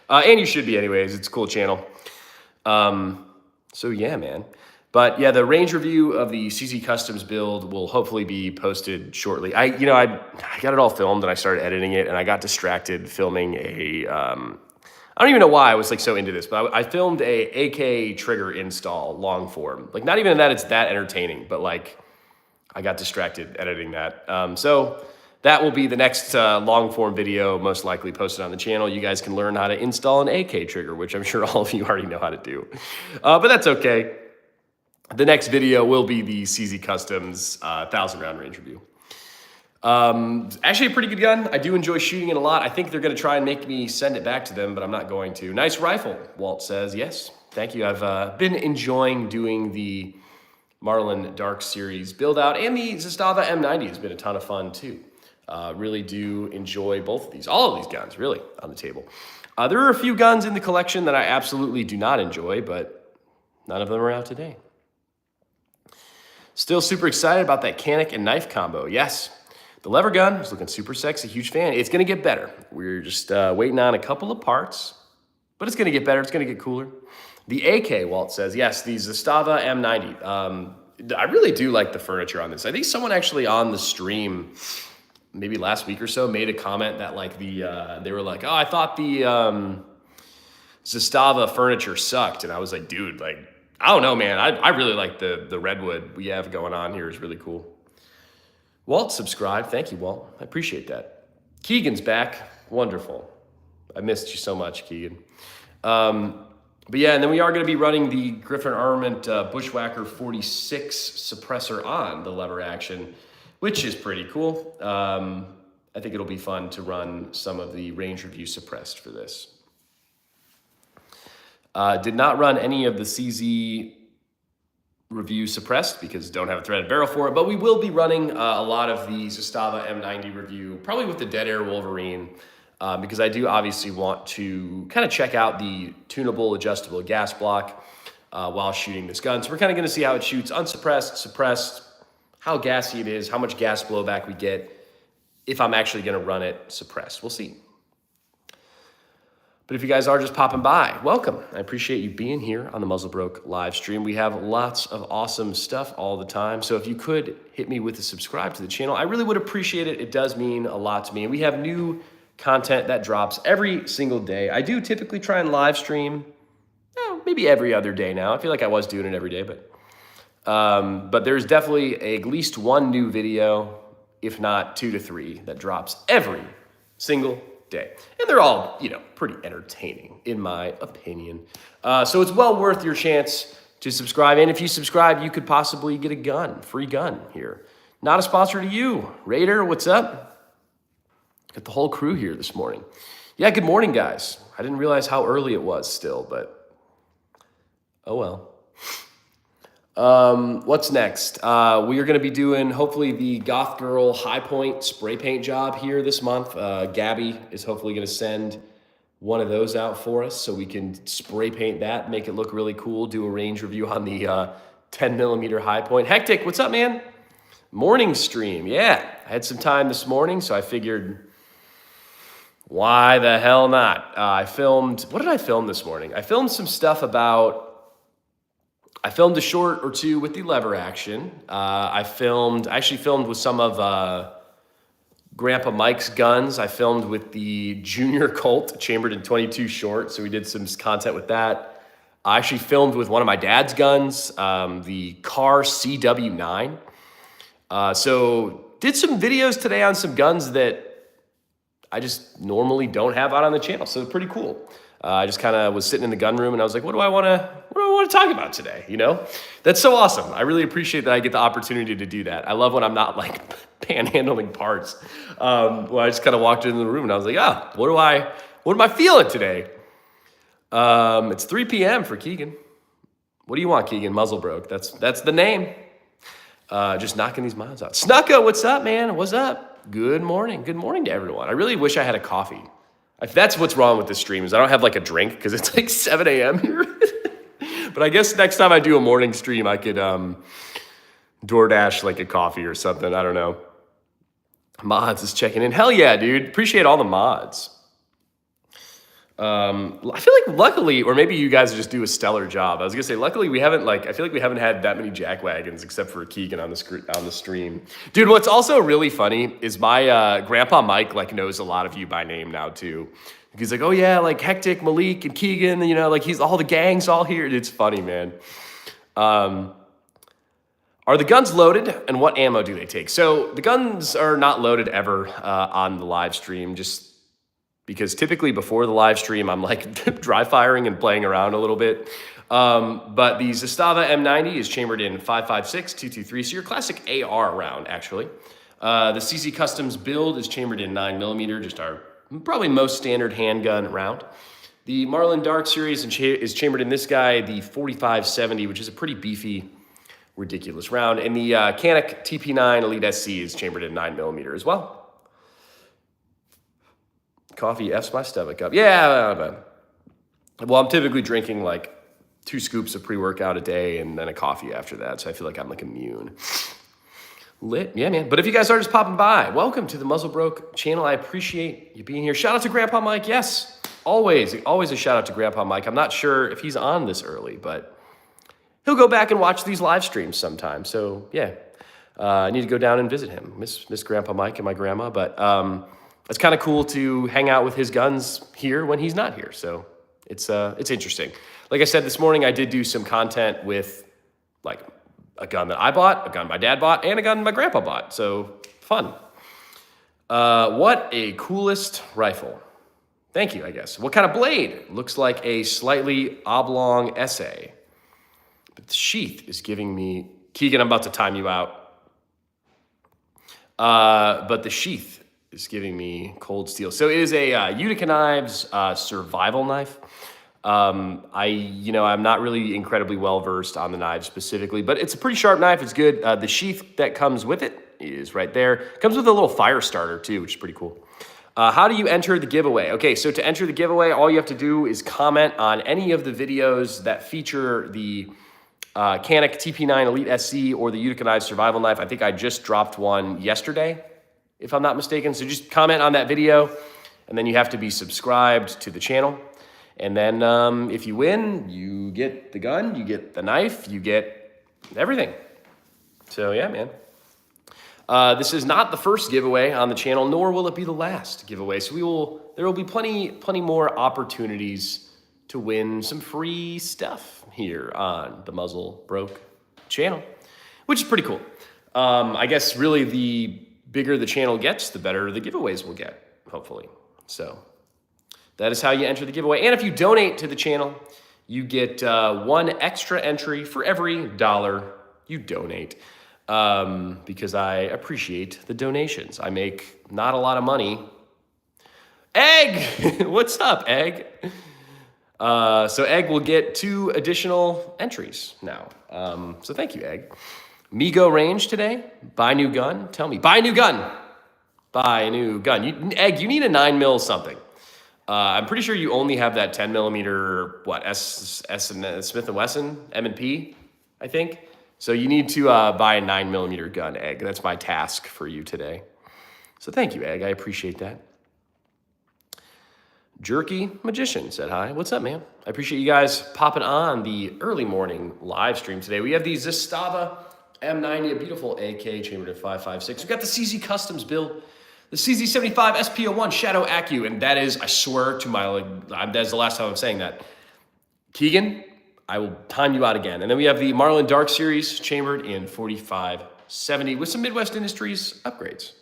And you should be anyways. It's a cool channel. So yeah, man. But yeah, the range review of the CZ Customs build will hopefully be posted shortly. I got it all filmed and I started editing it and I got distracted filming a, I don't even know why I was like so into this, but I filmed a AK trigger install long form. Like not even that it's that entertaining, but like I got distracted editing that. So that will be the next long form video, most likely posted on the channel. You guys can learn how to install an AK trigger, which I'm sure all of you already know how to do. But that's okay. The next video will be the CZ Customs 1,000 round range review. Actually a pretty good gun. I do enjoy shooting it a lot. I think they're going to try and make me send it back to them, but I'm not going to. Nice rifle, Walt says. Yes, thank you. I've been enjoying doing the Marlin Dark Series build out, and the Zastava M90 has been a ton of fun too. Really do enjoy both of these, all of these guns really on the table. There are a few guns in the collection that I absolutely do not enjoy, but none of them are out today. Still super excited about that Canik and knife combo. Yes, the lever gun is looking super sexy. Huge fan. It's going to get better. We're just waiting on a couple of parts, but it's going to get better. It's going to get cooler. The AK, Walt says, yes, the Zastava M90. I really do like the furniture on this. I think someone actually on the stream, maybe last week or so, made a comment that like they were like, oh, I thought the Zastava furniture sucked. And I was like, dude, like, I don't know, man. I really like the redwood we have going on here is really cool. Walt subscribed. Thank you, Walt. I appreciate that. Keegan's back. Wonderful. I missed you so much, Keegan. But yeah, and then we are going to be running the Griffin Armament Bushwhacker 46 suppressor on the lever action, which is pretty cool. I think it'll be fun to run some of the range review suppressed for this. Did not run any of the CZ review suppressed because don't have a threaded barrel for it, but we will be running a lot of the Zastava M90 review, probably with the Dead Air Wolverine, because I do obviously want to kind of check out the tunable adjustable gas block while shooting this gun. So we're kind of going to see how it shoots unsuppressed, suppressed, how gassy it is, how much gas blowback we get, if I'm actually going to run it suppressed. We'll see. But if you guys are just popping by, welcome. I appreciate you being here on the Muzzlebroke live stream. We have lots of awesome stuff all the time. So if you could hit me with a subscribe to the channel, I really would appreciate it. It does mean a lot to me. And we have new content that drops every single day. I do typically try and live stream, maybe every other day now. I feel like I was doing it every day, but there's definitely at least one new video, if not 2 to 3, that drops every single day. And they're all, pretty entertaining, in my opinion. So it's well worth your chance to subscribe. And if you subscribe, you could possibly get a free gun here. Not a sponsor to you. Raider, what's up? Got the whole crew here this morning. Yeah, good morning, guys. I didn't realize how early it was still, but oh well. What's next? We are going to be doing, hopefully, the Goth Girl High Point spray paint job here this month. Gabby is hopefully going to send one of those out for us so we can spray paint that, make it look really cool, do a range review on the 10 millimeter High Point. Hectic, what's up, man? Morning stream. Yeah, I had some time this morning, so I figured, why the hell not? What did I film this morning? I filmed some stuff I filmed a short or two with the lever action. I actually filmed with some of Grandpa Mike's guns. I filmed with the Junior Colt chambered in 22 short, so we did some content with that. I actually filmed with one of my dad's guns, the Car CW9. So did some videos today on some guns that I just normally don't have out on the channel, so pretty cool. I just kind of was sitting in the gun room and I was like, what do I want to talk about today? That's so awesome. I really appreciate that I get the opportunity to do that. I love when I'm not like panhandling parts. Well, I just kind of walked into the room and I was like, what am I feeling today? It's 3 p.m. for Keegan. What do you want, Keegan? Muzzle broke. That's the name. Just knocking these miles out. Snucka, what's up, man? What's up? Good morning. Good morning to everyone. I really wish I had a coffee. That's what's wrong with this stream is I don't have like a drink because it's like 7 a.m. here. But I guess next time I do a morning stream, I could DoorDash like a coffee or something. I don't know. Mods is checking in. Hell yeah, dude. Appreciate all the mods. I feel like luckily, or maybe you guys just do a stellar job. I was gonna say, luckily I feel like we haven't had that many jack wagons except for Keegan on the stream. Dude, what's also really funny is my Grandpa Mike knows a lot of you by name now too. He's like, oh yeah, like Hectic, Malik, and Keegan, he's all the gang's all here. It's funny, man. Are the guns loaded and what ammo do they take? So the guns are not loaded ever on the live stream, just because typically before the live stream, I'm like dry firing and playing around a little bit. But the Zastava M90 is chambered in 5.56, 223, so your classic AR round, actually. The CC Customs build is chambered in 9mm, just our probably most standard handgun round. The Marlin Dark series is chambered in this guy, the 4570, which is a pretty beefy, ridiculous round. And the Canik TP9 Elite SC is chambered in 9mm as well. Coffee F's my stomach up. Yeah. Well, I'm typically drinking like 2 scoops of pre-workout a day and then a coffee after that. So I feel like I'm like immune. Lit. Yeah, man. But if you guys are just popping by, welcome to the Muzzle Broke channel. I appreciate you being here. Shout out to Grandpa Mike. Yes, always a shout out to Grandpa Mike. I'm not sure if he's on this early, but he'll go back and watch these live streams sometime. So yeah, I need to go down and visit him. Miss Grandpa Mike and my grandma. But it's kind of cool to hang out with his guns here when he's not here. So it's interesting. Like I said this morning, I did do some content with like a gun that I bought, a gun my dad bought, and a gun my grandpa bought. So fun. What a coolest rifle. Thank you, I guess. What kind of blade? Looks like a slightly oblong essay. But the sheath is giving me... Keegan, I'm about to time you out. But the sheath is giving me cold steel. So it is a Utica Knives survival knife. I'm not really incredibly well versed on the knife specifically, but it's a pretty sharp knife. It's good. The sheath that comes with it is right there. Comes with a little fire starter too, which is pretty cool. How do you enter the giveaway? Okay, so to enter the giveaway, all you have to do is comment on any of the videos that feature the Canik TP9 Elite SC or the Utica Knives survival knife. I think I just dropped one yesterday, if I'm not mistaken. So just comment on that video, and then you have to be subscribed to the channel. And then if you win, you get the gun, you get the knife, you get everything. So yeah, man. This is not the first giveaway on the channel, nor will it be the last giveaway. So there will be plenty more opportunities to win some free stuff here on the Muzzle Broke channel, which is pretty cool. I guess really the bigger the channel gets, the better the giveaways will get, hopefully. So that is how you enter the giveaway. And if you donate to the channel, you get one extra entry for every $1 you donate. Because I appreciate the donations. I make not a lot of money. Egg! What's up, Egg? So Egg will get 2 additional entries now. So thank you, Egg. Migo range today. Buy new gun. Tell me. Buy new gun. Buy a new gun. Egg, you need a 9mm something. I'm pretty sure you only have that 10mm, Smith & Wesson, M&P, I think. So you need to buy a 9mm gun, Egg. That's my task for you today. So thank you, Egg. I appreciate that. Jerky Magician said hi. What's up, man? I appreciate you guys popping on the early morning live stream today. We have the Zastava M90, a beautiful AK chambered at 5.56. We've got the CZ Customs build, the CZ75 SPO1 Shadow Accu, and that is, I swear to my, that's the last time I'm saying that. Keegan, I will time you out again. And then we have the Marlin Dark Series chambered in 4570 with some Midwest Industries upgrades.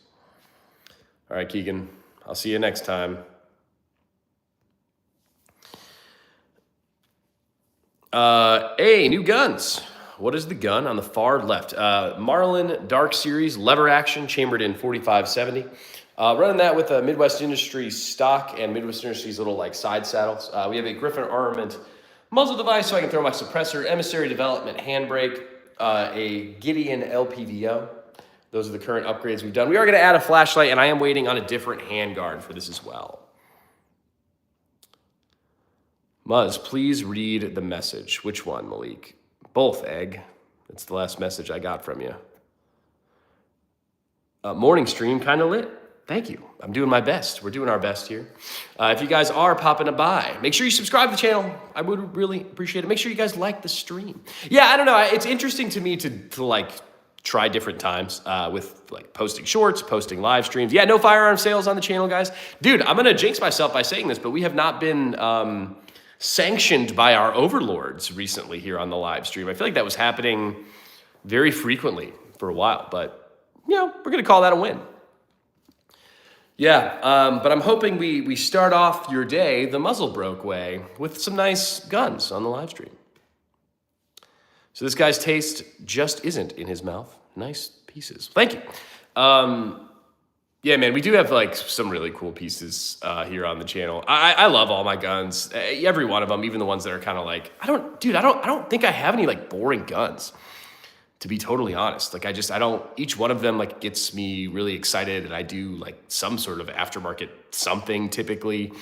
All right, Keegan, I'll see you next time. New guns. What is the gun on the far left? Marlin Dark Series lever action chambered in 4570. Running that with a Midwest Industries stock and Midwest Industries little like side saddles. We have a Griffin Armament muzzle device so I can throw my suppressor, Emissary Development handbrake, a Gideon LPVO. Those are the current upgrades we've done. We are going to add a flashlight, and I am waiting on a different handguard for this as well. Muzz, please read the message. Which one, Malik? Both, Egg. That's the last message I got from you. Morning stream, kind of lit. Thank you. I'm doing my best. We're doing our best here. If you guys are popping by, make sure you subscribe to the channel. I would really appreciate it. Make sure you guys like the stream. Yeah, I don't know. It's interesting to me to like try different times with like posting shorts, posting live streams. Yeah, no firearm sales on the channel, guys. Dude, I'm going to jinx myself by saying this, but we have not been sanctioned by our overlords recently here on the live stream. I feel like that was happening very frequently for a while, but you know, we're going to call that a win. Yeah, but I'm hoping we start off your day the Muzzle Broke way with some nice guns on the live stream. So this guy's taste just isn't in his mouth. Nice pieces. Thank you. Yeah, man, we do have like some really cool pieces here on the channel. I love all my guns, every one of them, even the ones that are kind of like, I don't think I have any like boring guns, to be totally honest. Like each one of them like gets me really excited, and I do like some sort of aftermarket something typically.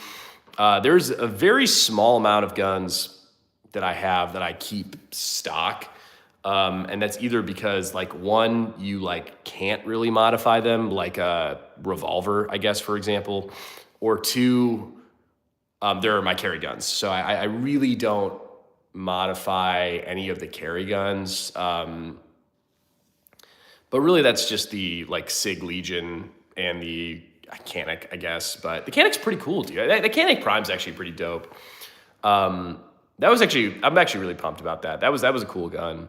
There's a very small amount of guns that I have that I keep stock. And that's either because like one, you like can't really modify them, like a revolver, I guess, for example, or two, there are my carry guns. So I really don't modify any of the carry guns. But really that's just the like Sig Legion and the Canik, I guess, but the Canik's pretty cool, dude. The Canik Prime's actually pretty dope. I'm actually really pumped about that. That was a cool gun.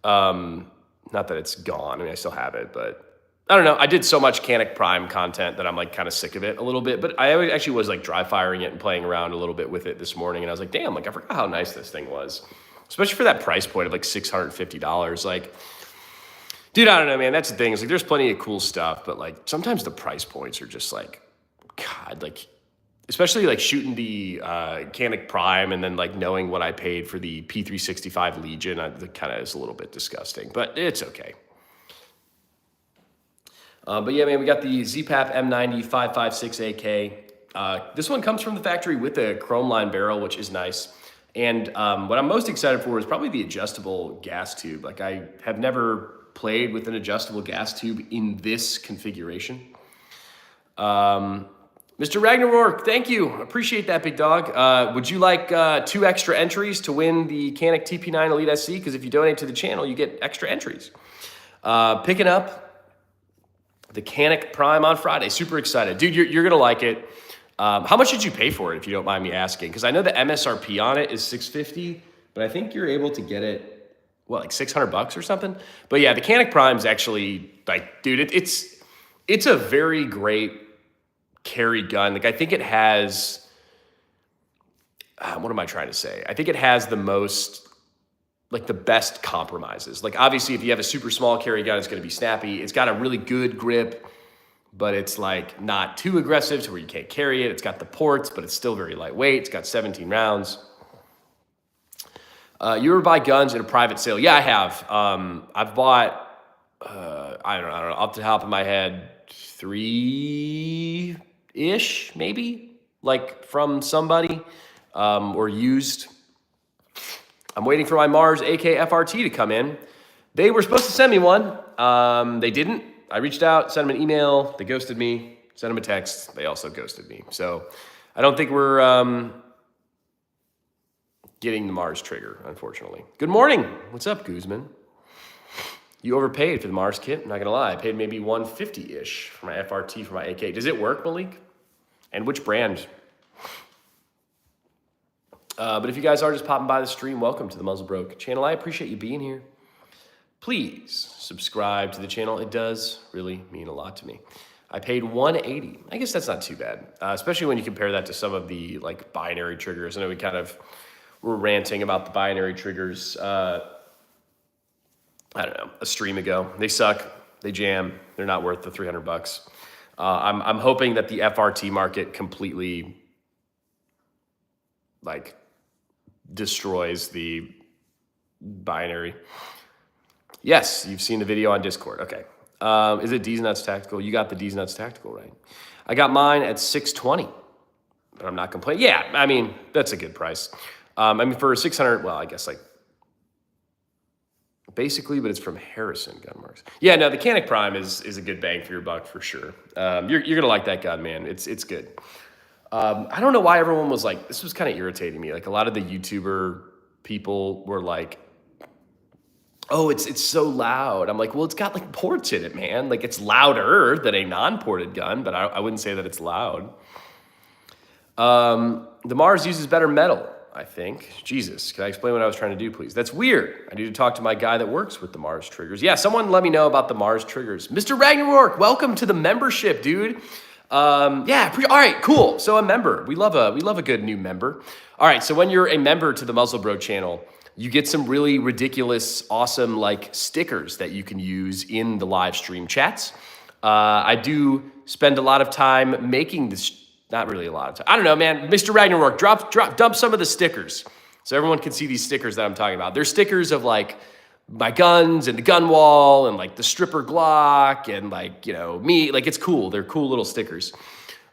Not that it's gone. I mean, I still have it, but I don't know. I did so much Canik Prime content that I'm like kind of sick of it a little bit, but I actually was like dry firing it and playing around a little bit with it this morning. And I was like, damn, like I forgot how nice this thing was, especially for that price point of like $650. Like, dude, I don't know, man. That's the thing. It's like, there's plenty of cool stuff, but like sometimes the price points are just like, God, like, especially like shooting the Canik Prime and then like knowing what I paid for the P365 Legion, that kind of is a little bit disgusting, but it's okay. But yeah, man, we got the ZPAP M90 5.56 AK. This one comes from the factory with a chrome line barrel, which is nice. And what I'm most excited for is probably the adjustable gas tube. Like I have never played with an adjustable gas tube in this configuration. Mr. Ragnarok, thank you. Appreciate that, big dog. Would you like 2 extra entries to win the Canik TP9 Elite SC? Because if you donate to the channel, you get extra entries. Picking up The Canik Prime on Friday. Super excited. Dude, you're going to like it. How much did you pay for it, if you don't mind me asking? Because I know the MSRP on it is $650, but I think you're able to get it, what, like $600 or something? But yeah, the Canik Prime's actually, like, dude, it's a very great carry gun. Like, I think it has, what am I trying to say? I think it has the most, like, the best compromises. Like, obviously, if you have a super small carry gun, it's going to be snappy. It's got a really good grip, but it's like not too aggressive to where you can't carry it. It's got the ports, but it's still very lightweight. It's got 17 rounds. You ever buy guns at a private sale? Yeah, I have. I've bought, I don't know, off the top of my head, 3-ish, maybe, like from somebody, or used. I'm waiting for my Mars AK FRT to come in. They were supposed to send me one. They didn't. I reached out, sent them an email. They ghosted me. Sent them a text. They also ghosted me. So I don't think we're getting the Mars trigger, unfortunately. Good morning. What's up, Guzman? You overpaid for the Mars kit. I'm not gonna lie. I paid maybe $150-ish for my FRT for my AK. Does it work, Malik? And which brand? But if you guys are just popping by the stream, welcome to the Muzzlebroke channel. I appreciate you being here. Please subscribe to the channel. It does really mean a lot to me. I paid $180. I guess that's not too bad, especially when you compare that to some of the like binary triggers. I know we kind of were ranting about the binary triggers, I don't know, a stream ago. They suck. They jam. They're not worth the $300. I'm hoping that the FRT market completely like destroys the binary. Yes, you've seen the video on Discord. Okay. Is it D's Nuts Tactical? You got the D's Nuts Tactical, right? I got mine at $620, but I'm not complaining. Yeah, I mean, that's a good price. I mean, for 600, well, I guess like basically, but it's from Harrison Gun Marks. Yeah, no, the Canik Prime is a good bang for your buck for sure. You're gonna like that gun, man. It's good. I don't know why everyone was like, this was kind of irritating me. Like a lot of the YouTuber people were like, oh, it's so loud. I'm like, well, it's got like ports in it, man. Like it's louder than a non-ported gun, but I wouldn't say that it's loud. The Mars uses better metal, I think. Jesus, can I explain what I was trying to do, please? That's weird. I need to talk to my guy that works with the Mars triggers. Yeah, someone let me know about the Mars triggers. Mr. Ragnarok, welcome to the membership, dude. All right, cool. So a member, we love a good new member. All right, so when you're a member to the Muzzlebroke channel, you get some really ridiculous, awesome like stickers that you can use in the live stream chats. I do spend a lot of time making this, not really a lot of time. I don't know, man. Mr. Ragnarok, dump some of the stickers so everyone can see these stickers that I'm talking about. They're stickers of like my guns and the gun wall and like the stripper Glock and like, you know, me. Like it's cool. They're cool little stickers.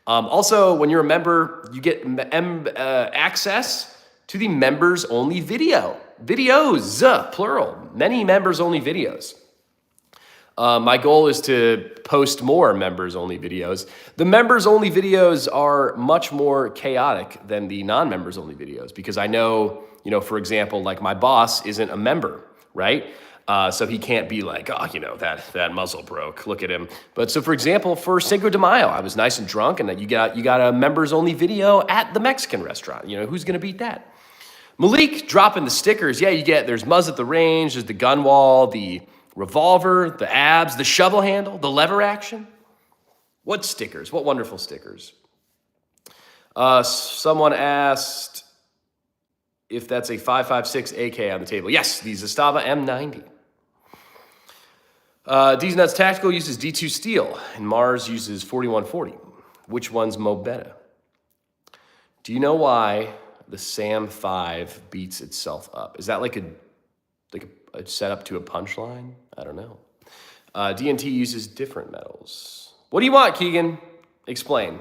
Also, when you're a member, you get access to the members only videos, plural, many members only videos. My goal is to post more members only videos. The members only videos are much more chaotic than the non-members only videos because I know, you know, for example, like my boss isn't a member, right? So he can't be like, oh, you know, that muzzle broke. Look at him. But so, for example, for Cinco de Mayo, I was nice and drunk, and you got a members only video at the Mexican restaurant. You know, who's gonna beat that? Malik dropping the stickers. Yeah, there's Muzz at the range, there's the gun wall, the revolver, the abs, the shovel handle, the lever action. What stickers? What wonderful stickers. Someone asked if that's a 5.56 AK on the table. Yes, the Zastava M90. D's Nuts Tactical uses D2 steel, and Mars uses 4140. Which one's mo better? Do you know why the Sam 5 beats itself up? Is that like a setup to a punchline? I don't know. DNT uses different metals. What do you want, Keegan? Explain.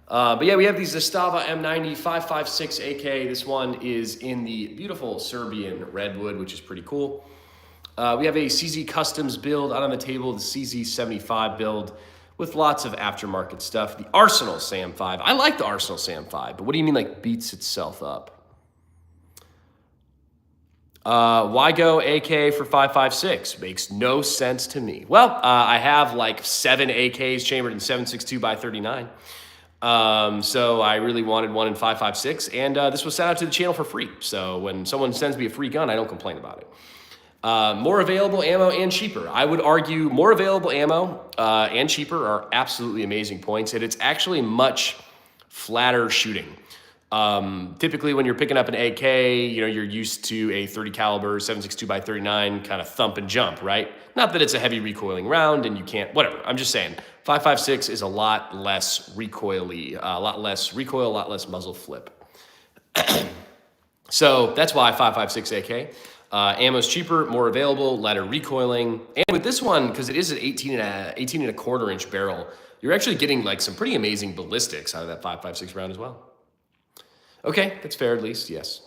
But yeah, we have the Zastava M90 5.56 AK. This one is in the beautiful Serbian redwood, which is pretty cool. We have a CZ Customs build out on the table, the CZ75 build with lots of aftermarket stuff. The Arsenal Sam 5. I like the Arsenal Sam 5, but what do you mean like beats itself up? Why go AK for 5.56? Makes no sense to me. Well, I have like 7 AKs chambered in 7.62 by 39. So I really wanted one in 5.56, and this was sent out to the channel for free. So when someone sends me a free gun, I don't complain about it. More available ammo and cheaper. I would argue more available ammo and cheaper are absolutely amazing points, and it's actually much flatter shooting. Typically when you're picking up an AK, you're used to a 30 caliber 7.62 by 39 kind of thump and jump, right? Not that it's a heavy recoiling round and you can't, whatever. I'm just saying 5.56 is a lot less recoily, a lot less recoil, a lot less muzzle flip. So that's why 5.56 AK. Ammo's cheaper, more available, lighter recoiling. And with this one, because it is an 18 and a quarter inch barrel, you're actually getting like some pretty amazing ballistics out of that 5.56 round as well. Okay, that's fair at least, yes.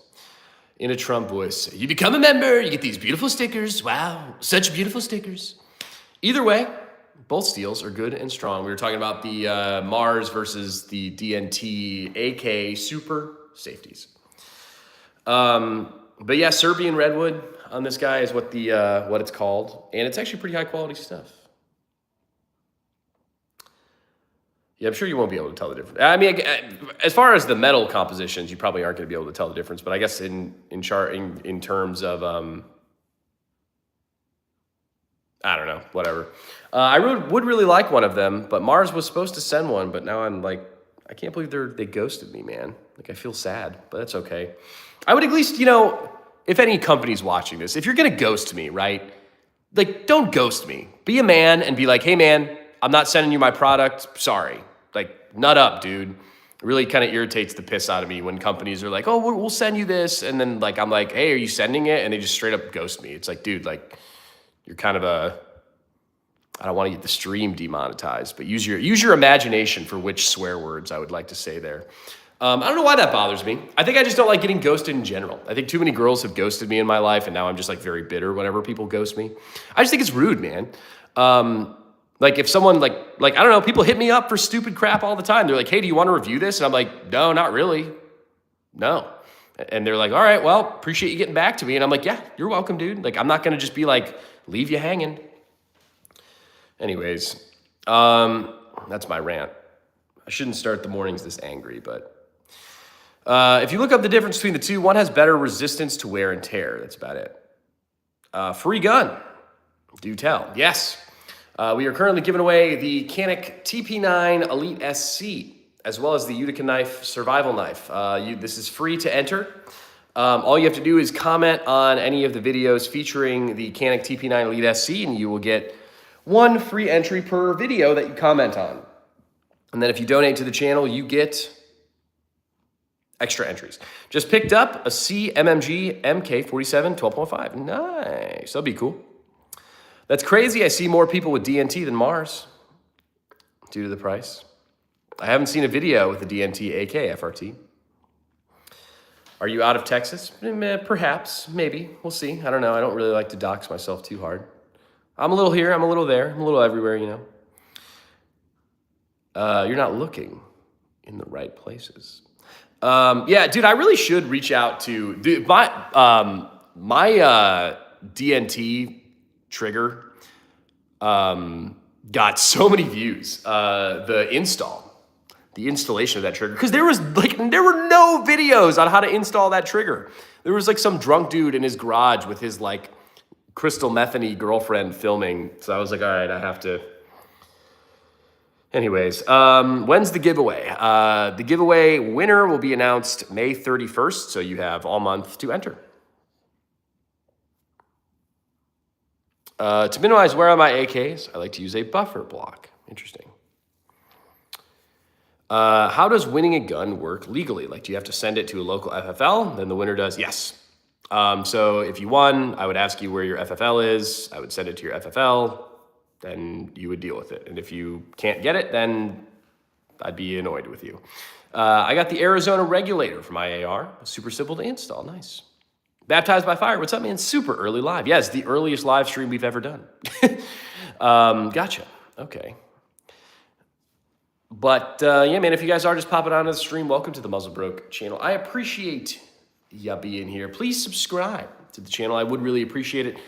In a Trump voice, you become a member, you get these beautiful stickers. Wow, such beautiful stickers. Either way, both steels are good and strong. We were talking about the Mars versus the DNT AK Super safeties. But yeah, Serbian Redwood on this guy is what it's called, and it's actually pretty high quality stuff. Yeah, I'm sure you won't be able to tell the difference. I mean, as far as the metal compositions, you probably aren't going to be able to tell the difference. But I guess in terms of I don't know, whatever. I would really like one of them, but Mars was supposed to send one, but now I'm like, I can't believe they ghosted me, man. Like, I feel sad, but that's okay. I would at least, if any company's watching this, if you're going to ghost me, right? Like, don't ghost me. Be a man and be like, hey, man, I'm not sending you my product. Sorry. Like, nut up, dude. It really kind of irritates the piss out of me when companies are like, oh, we'll send you this. And then, like, I'm like, hey, are you sending it? And they just straight up ghost me. It's like, dude, like, you're kind of I don't want to get the stream demonetized, but use your imagination for which swear words I would like to say there. I don't know why that bothers me. I think I just don't like getting ghosted in general. I think too many girls have ghosted me in my life, and now I'm just like very bitter whenever people ghost me. I just think it's rude, man. Like if someone like I don't know, people hit me up for stupid crap all the time. They're like, hey, do you want to review this? And I'm like, no, not really. No. And they're like, all right, well, appreciate you getting back to me. And I'm like, yeah, you're welcome, dude. Like, I'm not going to just be like, leave you hanging. Anyways, that's my rant. I shouldn't start the mornings this angry, but if you look up the difference between the two, one has better resistance to wear and tear. That's about it. Free gun. Do tell. Yes. We are currently giving away the Canik TP9 Elite SC, as well as the Utica Knife Survival Knife. This is free to enter. All you have to do is comment on any of the videos featuring the Canik TP9 Elite SC, and you will get one free entry per video that you comment on. And then if you donate to the channel, you get extra entries. Just picked up a CMMG MK47 12.5. Nice. That'll be cool. That's crazy. I see more people with DNT than Mars due to the price. I haven't seen a video with the DNT AK FRT. Are you out of Texas? Perhaps, maybe. We'll see. I don't know. I don't really like to dox myself too hard. I'm a little here. I'm a little there. I'm a little everywhere, You're not looking in the right places. Yeah, dude, I really should reach out to my DNT trigger got so many views. The installation of that trigger, because there were no videos on how to install that trigger. There was like some drunk dude in his garage with his like crystal methany girlfriend filming. So I was like, all right, I have to. Anyways, when's the giveaway? The giveaway winner will be announced May 31st, so you have all month to enter. To minimize wear on my AKs, I like to use a buffer block. Interesting. How does winning a gun work legally? Like, do you have to send it to a local FFL? Then the winner does? Yes. So if you won, I would ask you where your FFL is. I would send it to your FFL. Then you would deal with it. And if you can't get it, then I'd be annoyed with you. I got the Arizona Regulator from IAR. Super simple to install. Nice. Baptized by Fire. What's up, man? Super early live. Yes, the earliest live stream we've ever done. Gotcha. Okay. But yeah, man, if you guys are just popping onto the stream, welcome to the Muzzlebroke channel. I appreciate ya being here. Please subscribe to the channel. I would really appreciate it.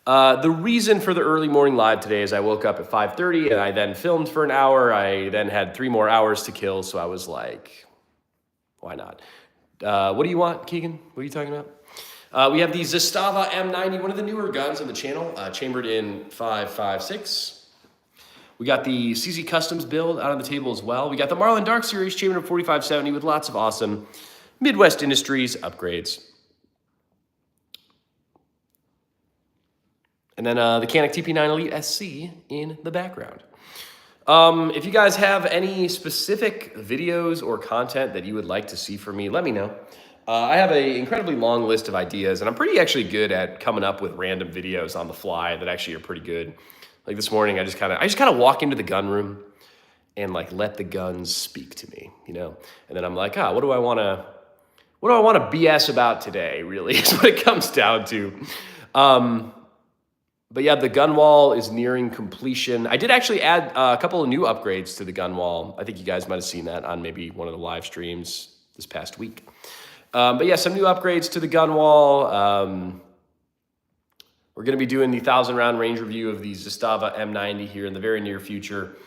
The reason for the early morning live today is I woke up at 5:30 and I then filmed for an hour. I then had 3 more hours to kill, so I was like, why not? What do you want, Keegan? What are you talking about? We have the Zastava M90, one of the newer guns on the channel, chambered in 5.56. We got the CZ Customs build out on the table as well. We got the Marlin Dark Series chambered in 4570 with lots of awesome Midwest Industries upgrades. And then the Canik TP9 Elite SC in the background. If you guys have any specific videos or content that you would like to see from me, let me know. I have an incredibly long list of ideas, and I'm pretty actually good at coming up with random videos on the fly that actually are pretty good. Like this morning, I just kind of walk into the gun room and like let the guns speak to me, you know. And then I'm like, what do I want to BS about today? Really, is what it comes down to. But yeah, the gun wall is nearing completion. I did actually add a couple of new upgrades to the gun wall. I think you guys might have seen that on maybe one of the live streams this past week. But yeah, some new upgrades to the gun wall. We're going to be doing the 1,000-round range review of the Zastava M90 here in the very near future.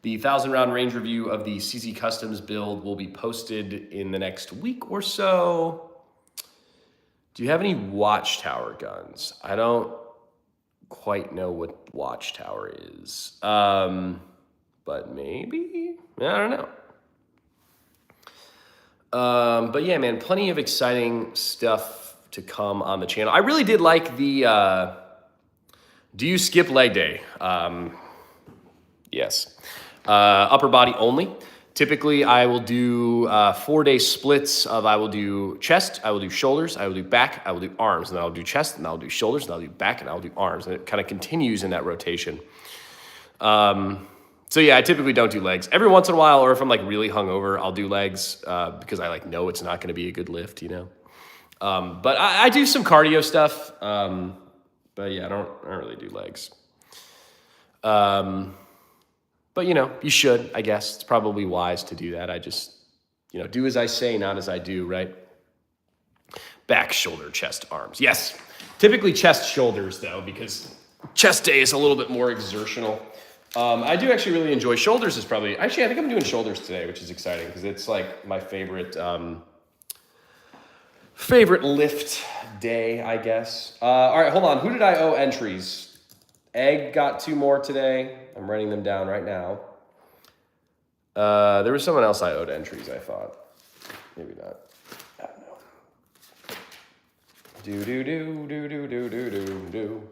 The 1,000-round range review of the CZ Customs build will be posted in the next week or so. Do you have any Watchtower guns? I don't quite know what Watchtower is, but maybe, I don't know. But yeah, man, plenty of exciting stuff to come on the channel. I really did like the do you skip leg day? Yes. Upper body only. Typically, I will do 4-day splits of I will do chest, I will do shoulders, I will do back, I will do arms, and then I'll do chest, and I'll do shoulders, and I'll do back, and I'll do arms. And it kind of continues in that rotation. So yeah, I typically don't do legs. Every once in a while, or if I'm like really hungover, I'll do legs because I like know it's not going to be a good lift, you know. But I do some cardio stuff. But yeah, I don't really do legs. But, you know, you should, I guess. It's probably wise to do that. I just, you know, do as I say, not as I do, right? Back, shoulder, chest, arms. Yes. Typically chest, shoulders, though, because chest day is a little bit more exertional. I do actually really enjoy shoulders. Is probably, actually, I think I'm doing shoulders today, which is exciting because it's like my favorite lift day, I guess. All right, hold on. Who did I owe entries? Egg got 2 more today. I'm writing them down right now. There was someone else I owed entries, I thought. Maybe not. I don't know. Do.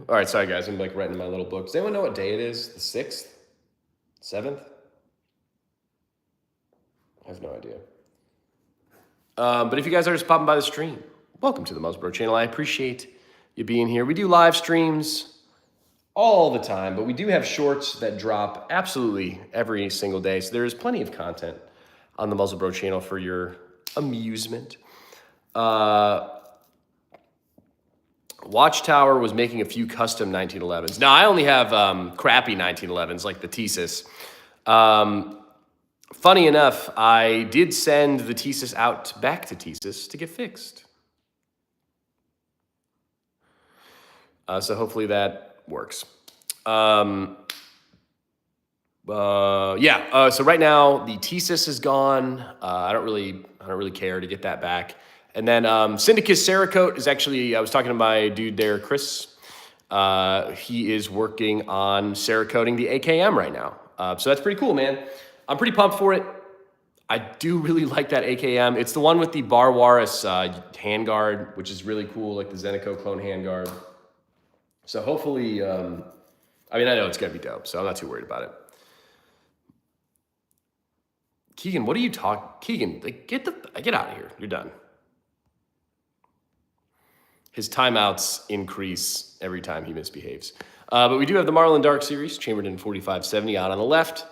All right, sorry guys. I'm like writing in my little book. Does anyone know what day it is? The 6th? 7th? I have no idea. But if you guys are just popping by the stream, welcome to the Muzzlebro channel. I appreciate you being here. We do live streams all the time, but we do have shorts that drop absolutely every single day. So there is plenty of content on the Muzzlebro channel for your amusement. Watchtower was making a few custom 1911s. Now, I only have crappy 1911s like the Thesis. Funny enough, I did send the Thesis out back to Thesis to get fixed. So hopefully that works. So right now the Thesis is gone. I don't really care to get that back. And then Syndicus Cerakote is actually, I was talking to my dude there, Chris. He is working on Cerakoting the AKM right now. So that's pretty cool, man. I'm pretty pumped for it. I do really like that AKM. It's the one with the Barwaris handguard, which is really cool, like the Zenico clone handguard. So hopefully, I know it's going to be dope, so I'm not too worried about it. Keegan, what are you talking? Keegan, like, get out of here. You're done. His timeouts increase every time he misbehaves. But we do have the Marlin Dark Series, chambered in 4570 out on the left,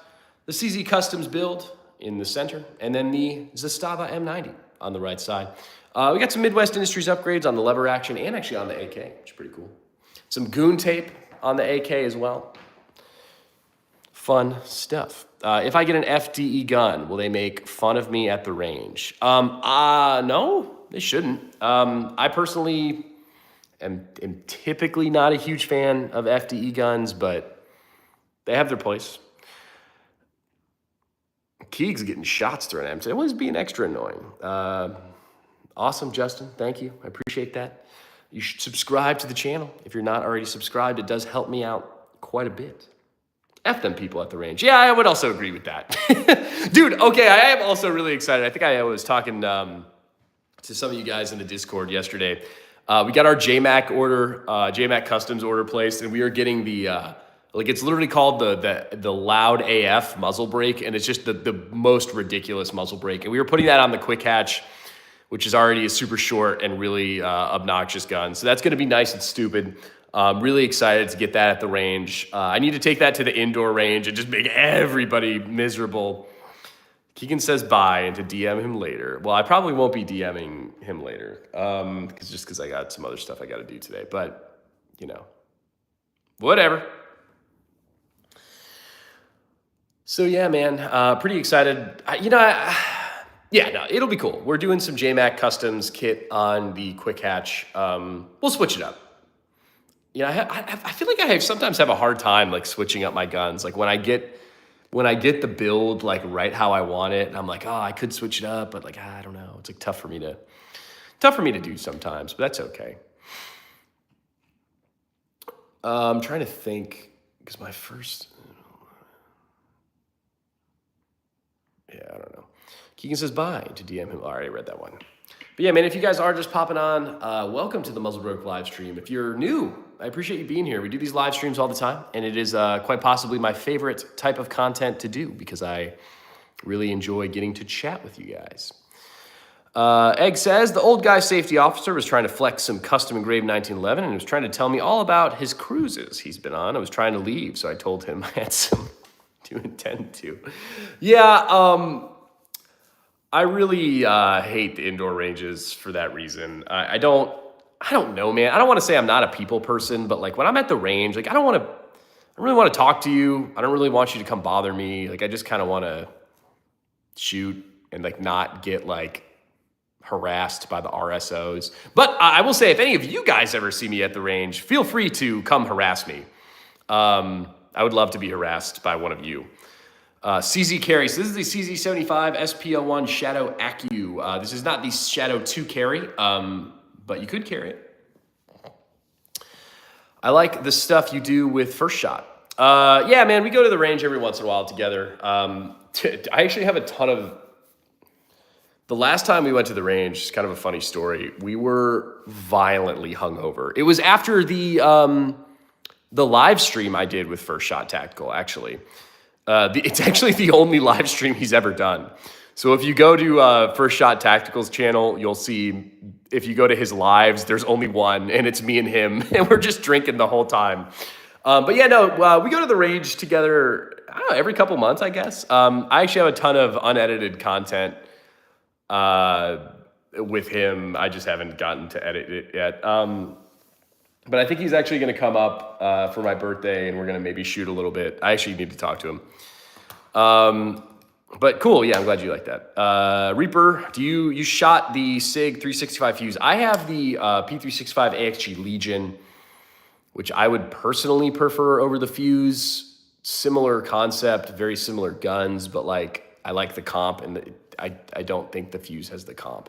the CZ Customs build in the center, and then the Zastava M90 on the right side. We got some Midwest Industries upgrades on the lever action and actually on the AK, which is pretty cool. Some goon tape on the AK as well. Fun stuff. If I get an FDE gun, will they make fun of me at the range? No, They shouldn't. I personally am typically not a huge fan of FDE guns, but they have their place. Keeg's getting shots thrown at him. It was being extra annoying. Awesome, Justin. Thank you. I appreciate that. You should subscribe to the channel. If you're not already subscribed, it does help me out quite a bit. F them people at the range. Yeah, I would also agree with that. Dude, okay, I am also really excited. I think I was talking to some of you guys in the Discord yesterday. We got our JMac order, JMac Customs order placed, and we are getting the... like it's literally called the Loud AF muzzle brake, and it's just the most ridiculous muzzle brake. And we were putting that on the Quick Hatch, which is already a super short and really obnoxious gun. So that's gonna be nice and stupid. Really excited to get that at the range. I need to take that to the indoor range and just make everybody miserable. Keegan says bye and to DM him later. Well, I probably won't be DMing him later because I got some other stuff I gotta do today, but you know, whatever. So yeah, man, pretty excited. Yeah, no, it'll be cool. We're doing some JMac Customs kit on the Quick Hatch. We'll switch it up. You know, I feel like I sometimes have a hard time like switching up my guns. Like when I get the build like right how I want it, and I'm like, oh, I could switch it up, but like I don't know. It's like tough for me to do sometimes, but that's okay. I'm trying to think because my first. Yeah, I don't know. Keegan says bye to DM him. I already read that one. But yeah, man, if you guys are just popping on, welcome to the Muzzlebroke live stream. If you're new, I appreciate you being here. We do these live streams all the time, and it is quite possibly my favorite type of content to do because I really enjoy getting to chat with you guys. Egg says, the old guy safety officer was trying to flex some custom engraved 1911 and was trying to tell me all about his cruises he's been on. I was trying to leave, so I told him I had some to intend to. Yeah, I really hate the indoor ranges for that reason. I don't know, man. I don't want to say I'm not a people person, but like when I'm at the range, like I don't really want to talk to you. I don't really want you to come bother me. Like I just kind of want to shoot and like not get like harassed by the RSOs. But I will say, if any of you guys ever see me at the range, feel free to come harass me. I would love to be harassed by one of you. CZ carry. So this is the CZ75 SPL1 Shadow Accu. This is not the Shadow 2 carry, but you could carry it. I like the stuff you do with First Shot. Yeah, man, we go to the range every once in a while together. I actually have a ton of... The last time we went to the range, it's kind of a funny story. We were violently hungover. It was after the live stream I did with First Shot Tactical, actually. It's actually the only live stream he's ever done. So if you go to First Shot Tactical's channel, you'll see, if you go to his lives, there's only one, and it's me and him, and we're just drinking the whole time. But yeah, no, we go to the range together, I don't know, every couple months, I guess. I actually have a ton of unedited content with him. I just haven't gotten to edit it yet. But I think he's actually going to come up for my birthday, and we're going to maybe shoot a little bit. I actually need to talk to him. But cool, yeah, I'm glad you like that. Reaper, you shot the SIG 365 fuse. I have the P365 AXG Legion, which I would personally prefer over the fuse. Similar concept, very similar guns, but like I like the comp, and I don't think the fuse has the comp.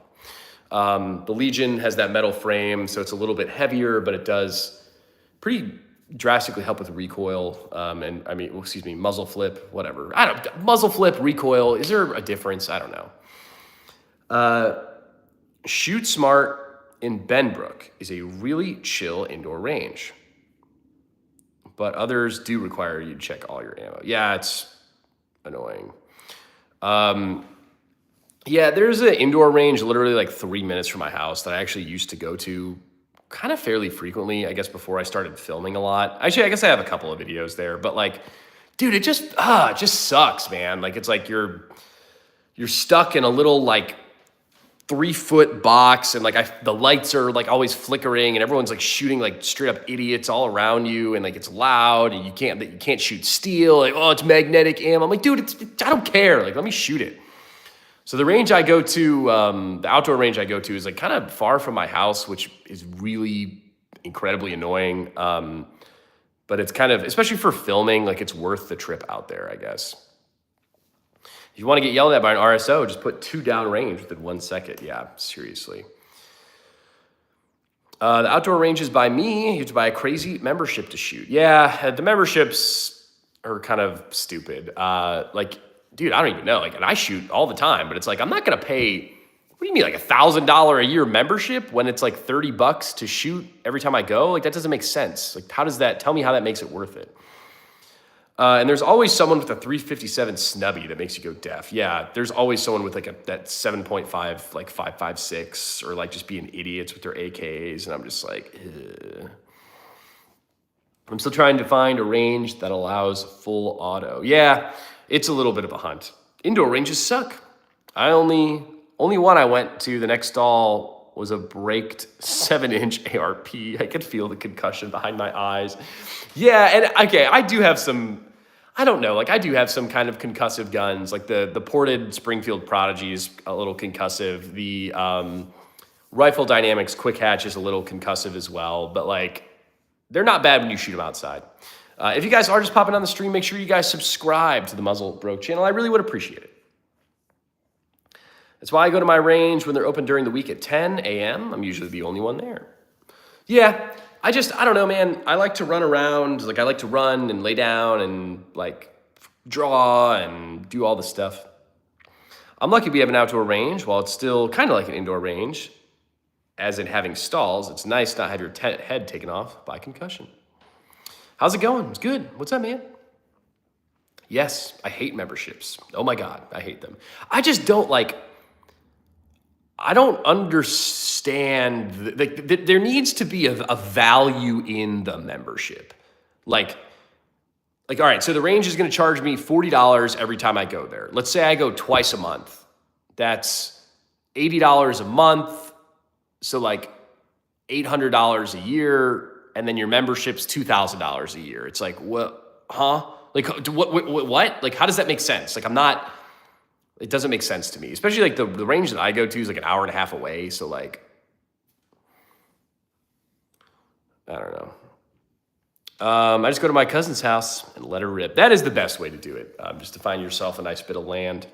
The Legion has that metal frame, so it's a little bit heavier, but it does pretty drastically help with recoil. And I mean, excuse me, muzzle flip, whatever. Muzzle flip, recoil. Is there a difference? I don't know. Shoot Smart in Benbrook is a really chill indoor range, but others do require you to check all your ammo. Yeah, it's annoying. Yeah, there's an indoor range literally like 3 minutes from my house that I actually used to go to kind of fairly frequently, I guess, before I started filming a lot. Actually, I guess I have a couple of videos there, but like, dude, it just sucks, man. Like, it's like you're stuck in a little like 3-foot box, and like the lights are like always flickering, and everyone's like shooting like straight up idiots all around you, and like it's loud, and you can't shoot steel. Like, oh, it's magnetic ammo. I'm like, dude, I don't care. Like, let me shoot it. So the range I go to, the outdoor range I go to is like kind of far from my house, which is really incredibly annoying. But it's kind of, especially for filming, like it's worth the trip out there, I guess. If you want to get yelled at by an RSO, just put 2 down range within 1 second. Yeah, seriously. The outdoor ranges by me, you have to buy a crazy membership to shoot. Yeah, the memberships are kind of stupid. Like, dude, I don't even know. Like, and I shoot all the time, but it's like, I'm not going to pay, what do you mean, like $1,000 a year membership when it's like $30 to shoot every time I go? Like, that doesn't make sense. Like, how does that, tell me how that makes it worth it. And there's always someone with a 357 snubby that makes you go deaf. Yeah, there's always someone with like that 7.5, like 5.56, or like just being idiots with their AKs, and I'm just like, ugh. I'm still trying to find a range that allows full auto. Yeah, it's a little bit of a hunt. Indoor ranges suck. Only one I went to, the next stall was a braked 7-inch ARP. I could feel the concussion behind my eyes. Yeah, and okay, I do have some, I don't know, like I do have some kind of concussive guns. Like the ported Springfield Prodigy is a little concussive. The Rifle Dynamics Quick Hatch is a little concussive as well, but like they're not bad when you shoot them outside. If you guys are just popping on the stream, make sure you guys subscribe to the Muzzle Broke channel. I really would appreciate it. That's why I go to my range when they're open during the week at 10 a.m. I'm usually the only one there. Yeah, I don't know, man. I like to run around. Like, I like to run and lay down and, like, draw and do all the stuff. I'm lucky we have an outdoor range while it's still kind of like an indoor range, as in having stalls. It's nice not have your head taken off by concussion. How's it going? It's good. What's up, man? Yes, I hate memberships. Oh, my God, I hate them. I just don't, like... I don't understand, there needs to be a value in the membership. Like, all right, so the range is going to charge me $40 every time I go there. Let's say I go twice a month. That's $80 a month. So like $800 a year. And then your membership's $2,000 a year. It's like, what, huh? Like, what? Like, how does that make sense? Like, it doesn't make sense to me, especially like the range that I go to is like an hour and a half away. So like, I don't know. I just go to my cousin's house and let her rip. That is the best way to do it. Just to find yourself a nice bit of land.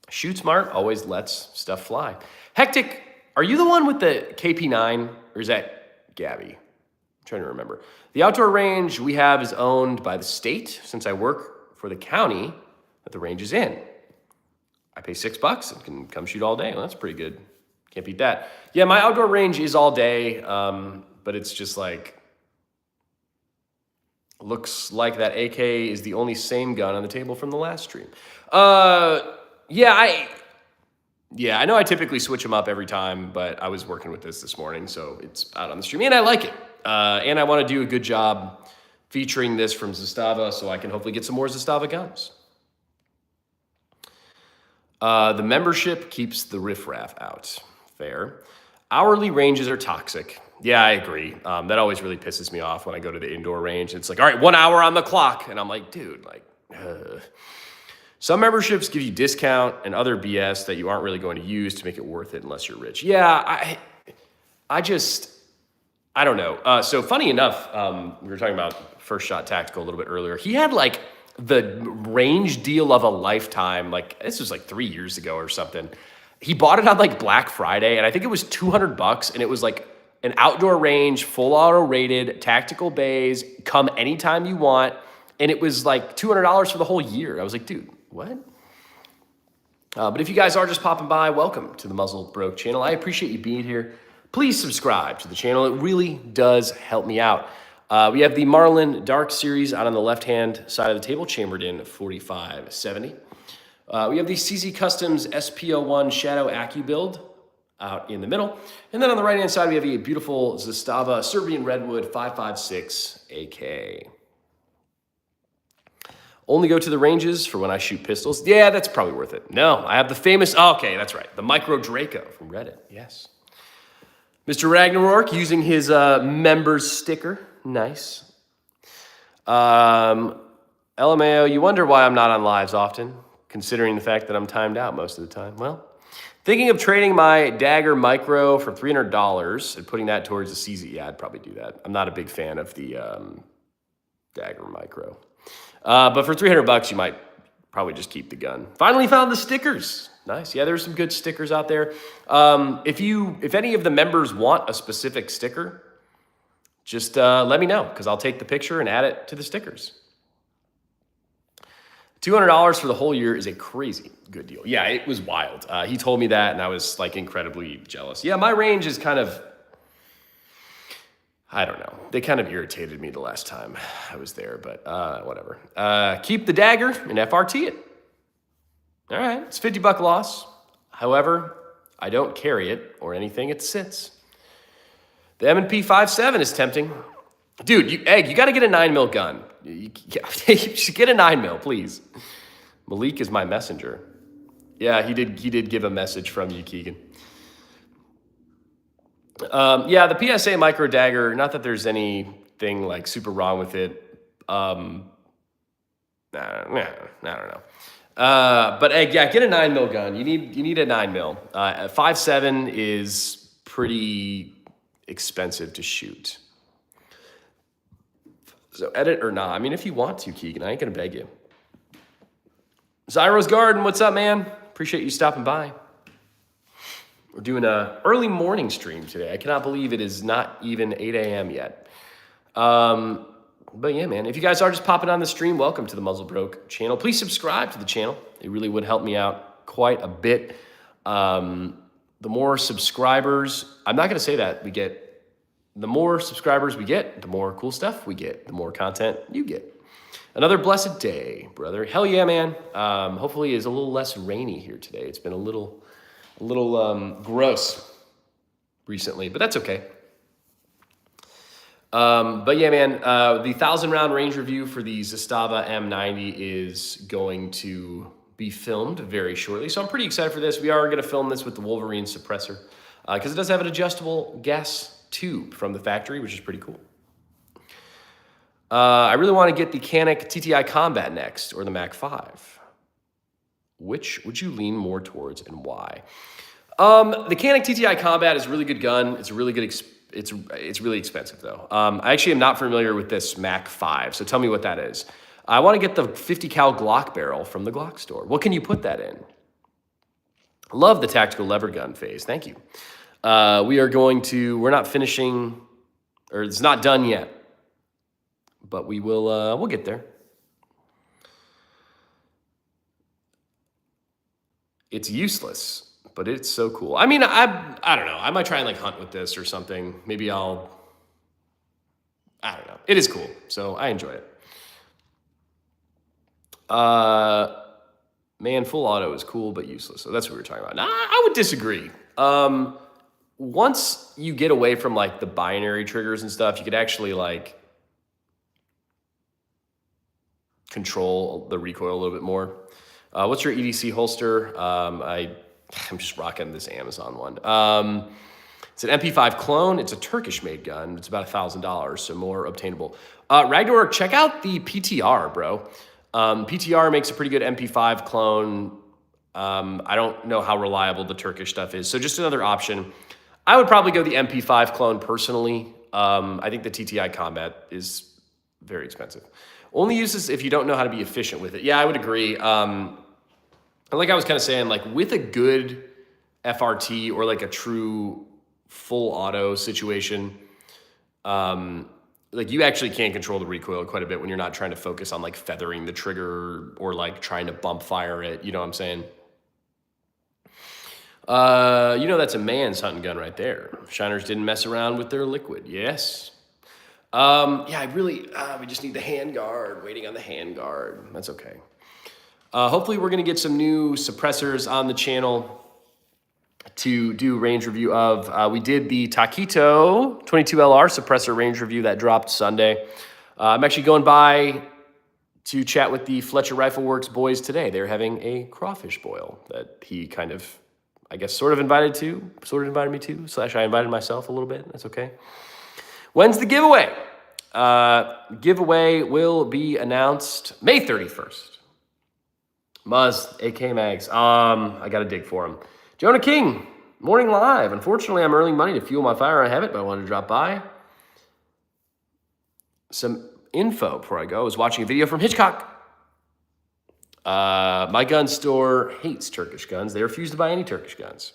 Shoot Smart always lets stuff fly. Hectic, are you the one with the KP9 or is that Gabby? I'm trying to remember. The outdoor range we have is owned by the state since I work for the county that the range is in. I pay $6 and can come shoot all day. Well, that's pretty good. Can't beat that. Yeah, my outdoor range is all day, but it's just like, looks like that AK is the only same gun on the table from the last stream. Yeah, I know I typically switch them up every time, but I was working with this morning, so it's out on the stream, and I like it. And I want to do a good job featuring this from Zastava, so I can hopefully get some more Zastava guns. The membership keeps the riffraff out. Fair. Hourly ranges are toxic. Yeah, I agree. That always really pisses me off when I go to the indoor range. It's like, all right, 1 hour on the clock. And I'm like, dude, like, Some memberships give you discount and other BS that you aren't really going to use to make it worth it unless you're rich. Yeah, I don't know. So funny enough, we were talking about First Shot Tactical a little bit earlier. He had like the range deal of a lifetime. Like this was like 3 years ago or something. He bought it on like Black Friday, and I think it was $200, and it was like an outdoor range, full auto rated, tactical bays, come anytime you want, and it was like $200 for the whole year. I was like, dude, what? But if you guys are just popping by, welcome to the Muzzle Broke channel. I appreciate you being here. Please subscribe to the channel. It really does help me out. We have the Marlin Dark series out on the left-hand side of the table, chambered in 4570. We have the CZ Customs SP01 Shadow Accu build out in the middle. And then on the right-hand side, we have a beautiful Zastava Serbian Redwood 5.56 AK. Only go to the ranges for when I shoot pistols. Yeah, that's probably worth it. No, I have the famous, okay, that's right, the Micro Draco from Reddit, yes. Mr. Ragnarok using his members sticker, nice. LMAO, you wonder why I'm not on lives often. considering the fact that I'm timed out most of the time. Well, thinking of trading my Dagger Micro for $300 and putting that towards the CZ. Yeah, I'd probably do that. I'm not a big fan of the Dagger Micro. But for $300, you might probably just keep the gun. Finally found the stickers. Nice. Yeah, there's some good stickers out there. If any of the members want a specific sticker, just let me know, because I'll take the picture and add it to the stickers. $200 for the whole year is a crazy good deal. Yeah, it was wild. He told me that, and I was like incredibly jealous. Yeah, my range is kind of, I don't know. They kind of irritated me the last time I was there, but whatever. Keep the Dagger and FRT it. All right, it's $50 loss. However, I don't carry it or anything. It sits. The M&P 5.7 is tempting. Dude, Egg, you got to get a 9mm gun. You should get a 9mm, please. Malik is my messenger. Yeah, he did give a message from you, Keegan. Yeah, the PSA Micro Dagger, not that there's anything like super wrong with it. I don't know. But yeah, get a 9mm gun. You need a 9mm. 5.7 is pretty expensive to shoot. So edit or not. I mean, if you want to, Keegan, I ain't gonna beg you. Zyro's Garden, what's up, man? Appreciate you stopping by. We're doing a early morning stream today. I cannot believe it is not even 8 a.m. yet. But yeah, man, if you guys are just popping on the stream, welcome to the Muzzlebroke channel. Please subscribe to the channel. It really would help me out quite a bit. The more subscribers, I'm not going to say that we get, the more subscribers we get, the more cool stuff we get, the more content you get. Another blessed day, brother. Hell yeah, man. Hopefully it's a little less rainy here today. It's been a little gross recently, but that's okay. But yeah, man, the 1,000-round range review for the Zastava M90 is going to be filmed very shortly. So I'm pretty excited for this. We are going to film this with the Wolverine suppressor because it does have an adjustable gas tube from the factory, which is pretty cool. I really want to get the Canik TTI Combat next, or the Mac 5. Which would you lean more towards and why? The Canik TTI Combat is a really good gun. It's a really good It's really expensive, though. I actually am not familiar with this Mac 5, so tell me what that is. I want to get the 50 cal Glock barrel from the Glock store. What can you put that in? Love the tactical lever gun phase. Thank you. We're not finishing, or it's not done yet, but we'll get there. It's useless, but it's so cool. I mean, I don't know. I might try and like hunt with this or something. Maybe I don't know. It is cool, so I enjoy it. Man, full auto is cool, but useless. So that's what we were talking about. Nah, I would disagree. Once you get away from like the binary triggers and stuff, you could actually like control the recoil a little bit more. What's your EDC holster? I'm just rocking this Amazon one. It's an MP5 clone. It's a Turkish-made gun. It's about $1,000, so more obtainable. Ragnarok, check out the PTR, bro. PTR makes a pretty good MP5 clone. I don't know how reliable the Turkish stuff is, so just another option. I would probably go the MP5 clone personally. I think the TTI Combat is very expensive. Only uses if you don't know how to be efficient with it. Yeah, I would agree. Like I was kind of saying, like with a good FRT or like a true full auto situation, like you actually can control the recoil quite a bit when you're not trying to focus on like feathering the trigger or like trying to bump fire it. You know what I'm saying? You know, that's a man's hunting gun right there. Shiners didn't mess around with their liquid. Yes. Yeah, we just need the handguard, waiting on the handguard. That's okay. Hopefully we're going to get some new suppressors on the channel to do range review of. We did the Taquito 22LR suppressor range review that dropped Sunday. I'm actually going by to chat with the Fletcher Rifle Works boys today. They're having a crawfish boil that he kind of, I guess, sort of invited me to, / I invited myself a little bit. That's okay. When's the giveaway? Giveaway will be announced May 31st. Muzz, AK Mags. I got to dig for him. Jonah King, morning live. Unfortunately, I'm earning money to fuel my fire. I have it, but I wanted to drop by. Some info before I go. I was watching a video from Hitchcock. My gun store hates Turkish guns. They refuse to buy any Turkish guns.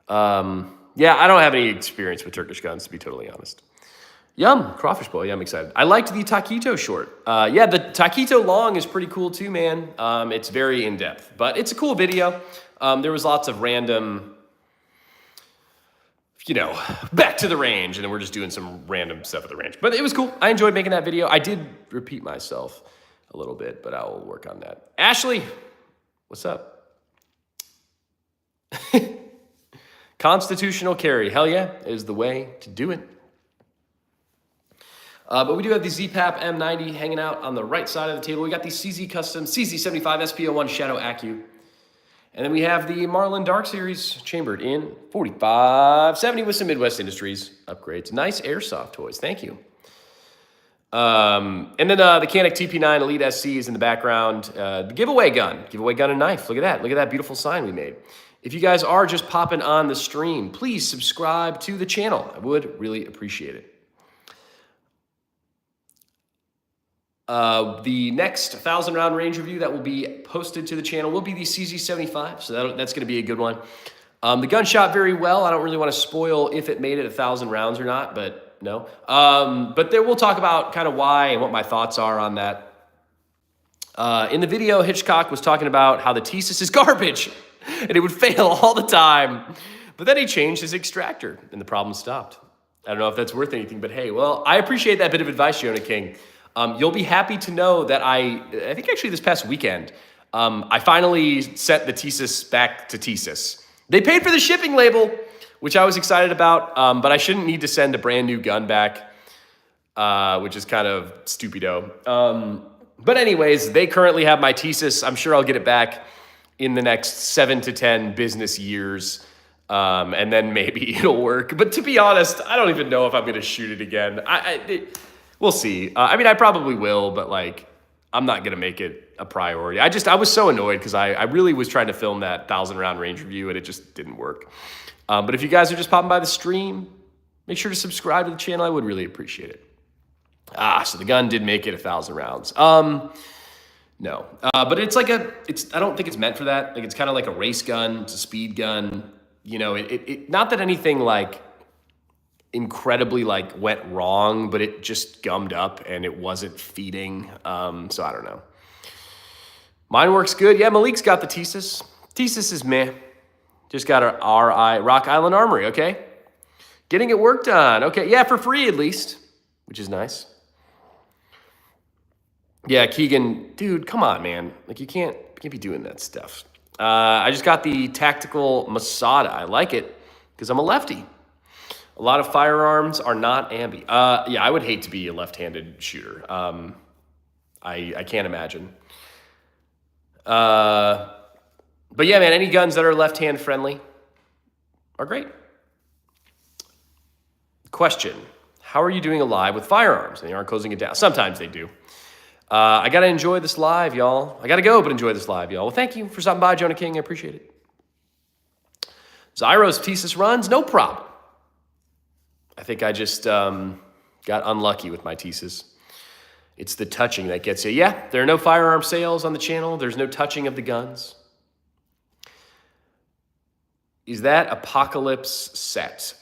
Yeah, I don't have any experience with Turkish guns, to be totally honest. Yum, crawfish bowl. Yeah, I'm excited. I liked the Taquito short. Yeah, the Taquito long is pretty cool too, man. It's very in-depth, but it's a cool video. There was lots of random, back to the range, and then we're just doing some random stuff at the range. But it was cool. I enjoyed making that video. I did repeat myself a little bit, but I'll work on that. Ashley, what's up? Constitutional carry. Hell yeah, is the way to do it. But we do have the ZPAP M90 hanging out on the right side of the table. We got the CZ Custom CZ75 SPO1 Shadow Accu. And then we have the Marlin Dark Series chambered in 4570 with some Midwest Industries upgrades. Nice airsoft toys. Thank you. And then the Canik TP9 Elite SC is in the background. The giveaway gun and knife. Look at that. Look at that beautiful sign we made. If you guys are just popping on the stream, please subscribe to the channel. I would really appreciate it. The next 1,000 round range review that will be posted to the channel will be the CZ75, so that's going to be a good one. The gun shot very well. I don't really want to spoil if it made it 1,000 rounds or not, but no. But there we'll talk about kind of why and what my thoughts are on that. In the video, Hitchcock was talking about how the Thesis is garbage and it would fail all the time. But then he changed his extractor and the problem stopped. I don't know if that's worth anything, but hey, well, I appreciate that bit of advice, Jonah King. You'll be happy to know that I think actually this past weekend, I finally sent the Thesis back to Thesis. They paid for the shipping label, which I was excited about, but I shouldn't need to send a brand new gun back, which is kind of stupido. But anyways, they currently have my Thesis. I'm sure I'll get it back in the next 7 to 10 business years, and then maybe it'll work. But to be honest, I don't even know if I'm going to shoot it again. We'll see. I probably will, but I'm not going to make it a priority. I was so annoyed because I really was trying to film that 1,000 round range review and it just didn't work. But if you guys are just popping by the stream, make sure to subscribe to the channel. I would really appreciate it. So the gun did make it 1,000 rounds. No, but it's I don't think it's meant for that. It's kind of like a race gun. It's a speed gun. Not that anything incredibly went wrong, but it just gummed up and it wasn't feeding. So I don't know. Mine works good. Yeah, Malik's got the Thesis. Thesis is meh. Just got our Rock Island Armory, okay? Getting it worked on. Okay, yeah, for free at least, which is nice. Yeah, Keegan, dude, come on, man. You can't be doing that stuff. I just got the Tactical Masada. I like it because I'm a lefty. A lot of firearms are not ambi. Yeah, I would hate to be a left-handed shooter. I can't imagine. But yeah, man, any guns that are left-hand friendly are great. Question: how are you doing a live with firearms? And they aren't closing it down. Sometimes they do. I got to enjoy this live, y'all. I got to go, but enjoy this live, y'all. Well, thank you for stopping by, Jonah King. I appreciate it. Zyro's Thesis runs, no problem. I think I just got unlucky with my Thesis. It's the touching that gets you. Yeah, there are no firearm sales on the channel. There's no touching of the guns. Is that Apocalypse set?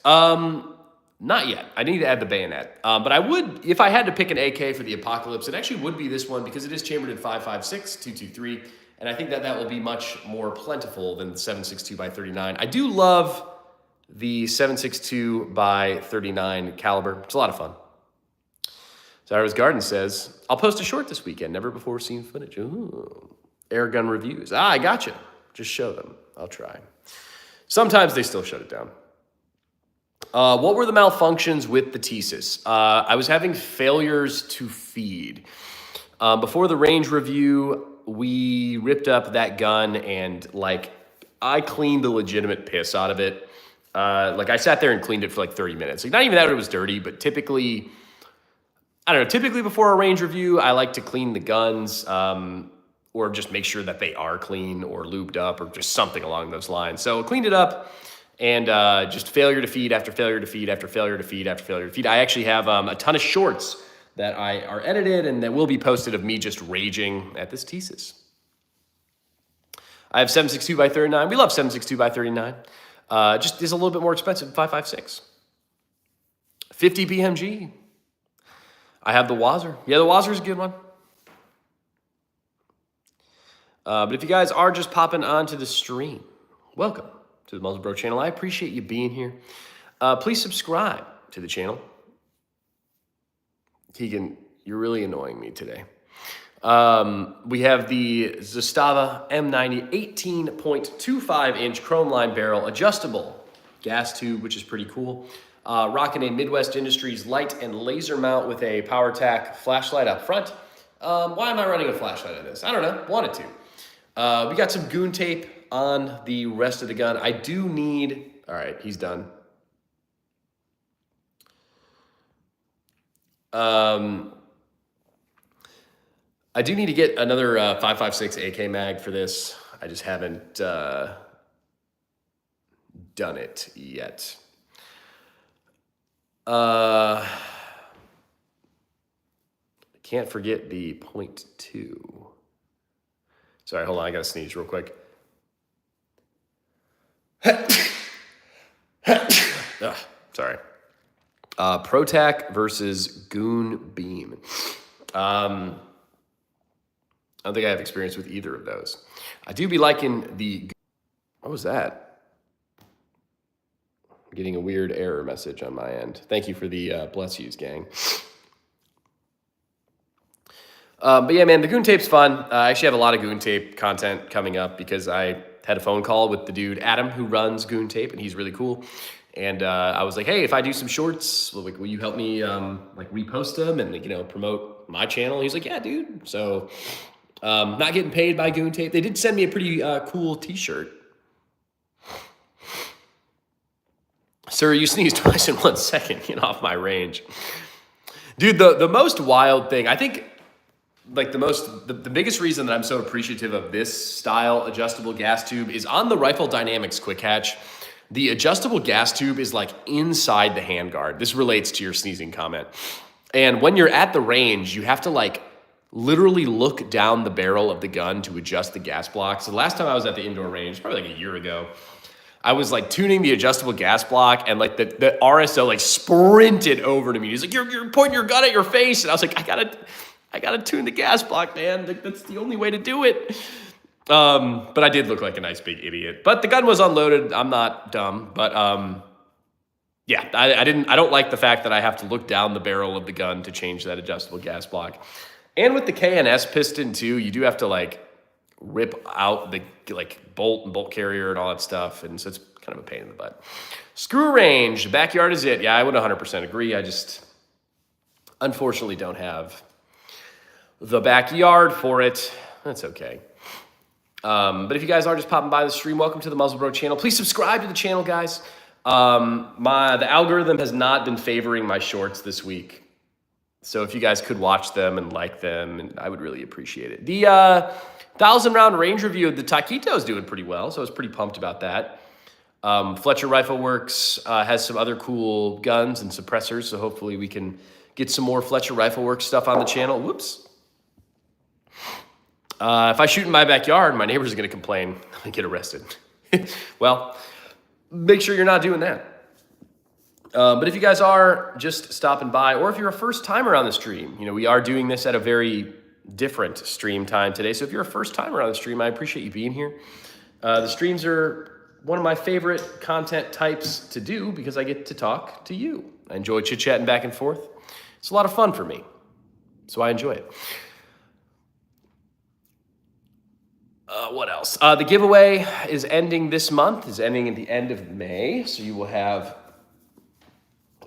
Not yet. I need to add the bayonet. But I would, if I had to pick an AK for the Apocalypse, it actually would be this one because it is chambered in 5.56, 223, and I think that will be much more plentiful than the 7.62 by 39. I do love the 7.62 by 39 caliber. It's a lot of fun. Zyra's Garden says, I'll post a short this weekend. Never before seen footage. Ooh. Air gun reviews. I gotcha. Just show them. I'll try. Sometimes they still shut it down. What were the malfunctions with the Thesis? I was having failures to feed. Before the range review, we ripped up that gun and I cleaned the legitimate piss out of it. I sat there and cleaned it for 30 minutes. Not even that it was dirty, but typically before a range review, I like to clean the guns. or just make sure that they are clean or lubed up or just something along those lines. So cleaned it up and just failure to feed after failure to feed after failure to feed after failure to feed. I actually have a ton of shorts that are edited and that will be posted of me just raging at this thesis. I have 762 by 39. We love 762 by 39. Just is a little bit more expensive than 556. 50 BMG. I have the Wazzer. Yeah, the Wazzer is a good one. But if you guys are just popping onto the stream, welcome to the Muzzle Bro channel. I appreciate you being here. Please subscribe to the channel. Keegan, you're really annoying me today. We have the Zastava M90 18.25 inch chrome line barrel adjustable gas tube, which is pretty cool. Rocking a Midwest Industries light and laser mount with a PowerTac flashlight up front. Why am I running a flashlight on this? I don't know, wanted to. We got some goon tape on the rest of the gun. I do need, all right, he's done. I do need to get another 5.56 AK mag for this. I just haven't done it yet. Can't forget the .2. Sorry, hold on, I gotta sneeze real quick. Sorry. ProTac versus Goon Beam. I don't think I have experience with either of those. I do be liking the... What was that? I'm getting a weird error message on my end. Thank you for the bless yous, gang. But yeah, man, the goon tape's fun. I actually have a lot of goon tape content coming up because I had a phone call with the dude, Adam, who runs goon tape, and he's really cool. And I was like, hey, if I do some shorts, will you help me like repost them and, you know, promote my channel? He's like, yeah, dude. So not getting paid by goon tape. They did send me a pretty cool t-shirt. Sir, you sneezed twice in 1 second. Get off my range. Dude, the most wild thing, I think, like the biggest reason that I'm so appreciative of this style adjustable gas tube is on the Rifle Dynamics Quick Hatch. The adjustable gas tube is like inside the handguard. This relates to your sneezing comment. And when you're at the range, you have to like literally look down the barrel of the gun to adjust the gas block. So the last time I was at the indoor range, probably like a year ago, I was like tuning the adjustable gas block and like the RSO like sprinted over to me. He's like, you're pointing your gun at your face. And I was like, I gotta tune the gas block, man. That's the only way to do it. But I did look like a nice big idiot. But the gun was unloaded. I'm not dumb. But yeah, I don't like the fact that I have to look down the barrel of the gun to change that adjustable gas block. And with the KNS piston too, you do have to like rip out the like bolt and bolt carrier and all that stuff. And so it's kind of a pain in the butt. Screw range, backyard is it. Yeah, I would 100% agree. I just unfortunately don't have the backyard for it. That's okay. But if you guys are just popping by the stream, welcome to the Muzzle Bro channel. Please subscribe to the channel, guys. The algorithm has not been favoring my shorts this week. So if you guys could watch them and like them, and I would really appreciate it. The 1,000-round range review of the Taquito is doing pretty well, so I was pretty pumped about that. Fletcher Rifle Works has some other cool guns and suppressors, so hopefully we can get some more Fletcher Rifle Works stuff on the channel. Whoops. If I shoot in my backyard, my neighbors are going to complain and get arrested. Well, make sure you're not doing that. But if you guys are just stopping by, or if you're a first timer on the stream, you know, we are doing this at a very different stream time today. So if you're a first timer on the stream, I appreciate you being here. The streams are one of my favorite content types to do because I get to talk to you. I enjoy chit-chatting back and forth. It's a lot of fun for me, so I enjoy it. What else? The giveaway is ending this month, is ending at the end of May. So you will have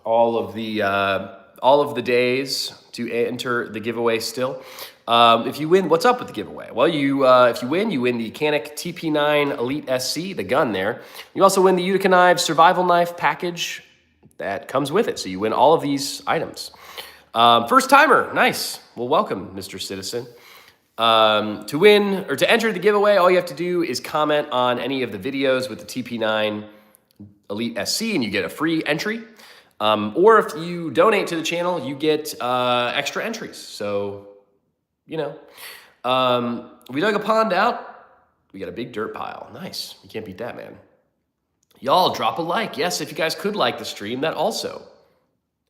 all of the days to enter the giveaway still. If you win, what's up with the giveaway? Well, if you win the Canik TP9 Elite SC, the gun there. You also win the Utica Knives Survival Knife package that comes with it. So you win all of these items. First timer, nice. Well, welcome, Mr. Citizen. To win or to enter the giveaway, all you have to do is comment on any of the videos with the TP9 Elite SC and you get a free entry. Or if you donate to the channel, you get extra entries. So, you know, we dug a pond out. We got a big dirt pile. Nice. You can't beat that, man. Y'all drop a like. Yes, if you guys could like the stream, that also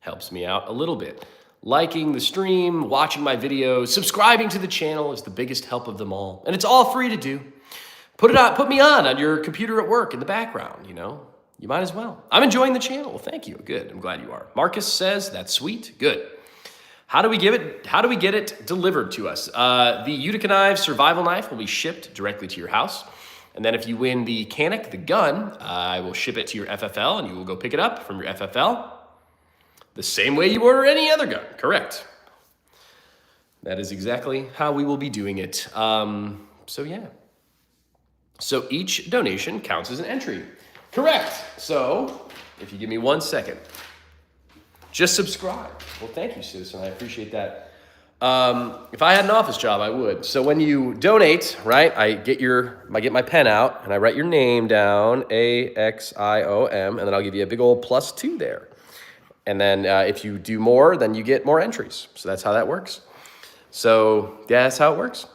helps me out a little bit. Liking the stream, watching my videos, subscribing to the channel is the biggest help of them all. And it's all free to do. Put me on your computer at work in the background, you know. You might as well. I'm enjoying the channel. Thank you. Good. I'm glad you are. Marcus says that's sweet. Good. How do we get it delivered to us? The Utica Knives Survival Knife will be shipped directly to your house. And then if you win the Canik, the gun, I will ship it to your FFL and you will go pick it up from your FFL. The same way you order any other gun, correct. That is exactly how we will be doing it. So yeah. So each donation counts as an entry. Correct. So if you give me 1 second, just subscribe. Well, thank you, citizen. I appreciate that. If I had an office job, I would. So when you donate, right, I get my pen out and I write your name down, AXIOM, and then I'll give you a big old +2 there. And then if you do more, then you get more entries. So that's how that works. So yeah, that's how it works.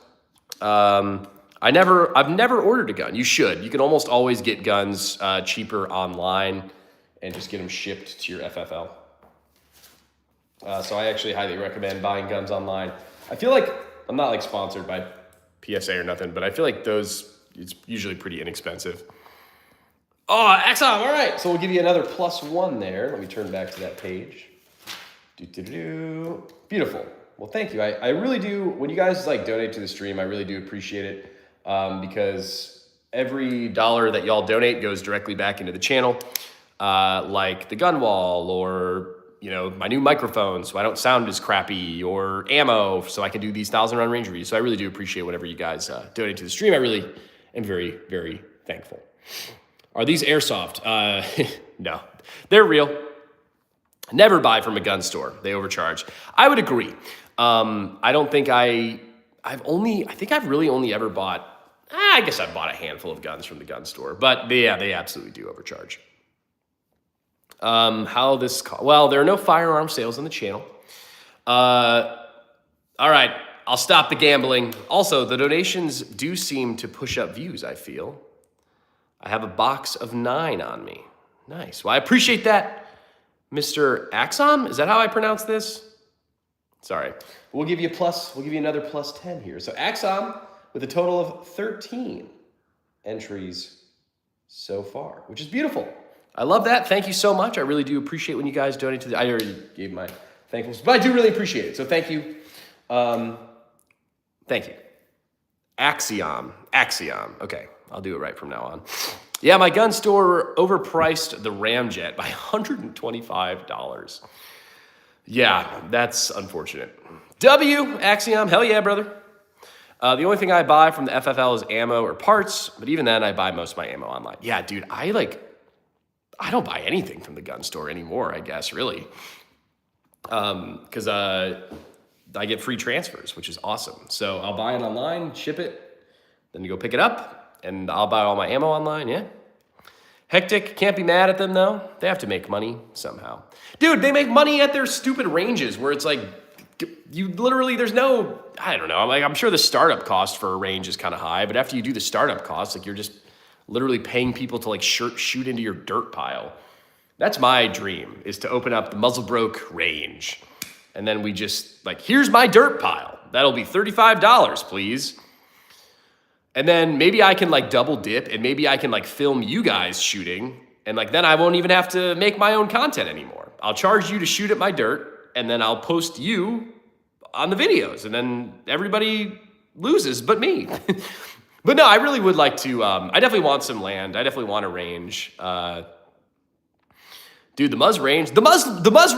I've never ordered a gun. You should. You can almost always get guns cheaper online and just get them shipped to your FFL. So I actually highly recommend buying guns online. I feel like I'm not like sponsored by PSA or nothing, but I feel like it's usually pretty inexpensive. Oh, Axon, all right. So we'll give you another +1 there. Let me turn back to that page. Beautiful. Well, thank you. I really do. When you guys like donate to the stream, I really do appreciate it because every dollar that y'all donate goes directly back into the channel, like the gun wall or, you know, my new microphone so I don't sound as crappy, or ammo so I can do these 1,000-round range reviews. So I really do appreciate whenever you guys donate to the stream. I really am very, very thankful. Are these airsoft? No, they're real. Never buy from a gun store. They overcharge. I would agree. I don't think I think I've really only ever bought, I guess I've bought a handful of guns from the gun store, but they absolutely do overcharge. Well, there are no firearm sales on the channel. All right, I'll stop the gambling. Also, the donations do seem to push up views, I feel. I have a box of 9 on me. Nice. Well, I appreciate that, Mr. Axon. Is that how I pronounce this? Sorry. We'll give you another +10 here. So Axon with a total of 13 entries so far, which is beautiful. I love that. Thank you so much. I really do appreciate when you guys donate to I already gave my thankfulness, but I do really appreciate it. So thank you. Thank you. Axiom. Okay. I'll do it right from now on. Yeah, my gun store overpriced the Ramjet by $125. Yeah, that's unfortunate. Axiom, hell yeah, brother. The only thing I buy from the FFL is ammo or parts, but even then I buy most of my ammo online. Yeah, dude, I don't buy anything from the gun store anymore, I guess, really. Because I get free transfers, which is awesome. So I'll buy it online, ship it, then you go pick it up, and I'll buy all my ammo online, yeah. Hectic, can't be mad at them though. They have to make money somehow. Dude, they make money at their stupid ranges where it's like, you literally, there's no, I don't know. I'm sure the startup cost for a range is kind of high, but after you do the startup cost, like you're just literally paying people to like shoot into your dirt pile. That's my dream, is to open up the Muzzlebroke range. And then we just like, here's my dirt pile. That'll be $35, please. And then maybe I can like double dip and maybe I can like film you guys shooting. And like, then I won't even have to make my own content anymore. I'll charge you to shoot at my dirt and then I'll post you on the videos and then everybody loses but me. But no, I really would like to, I definitely want some land. I definitely want a range. Dude, the Muzz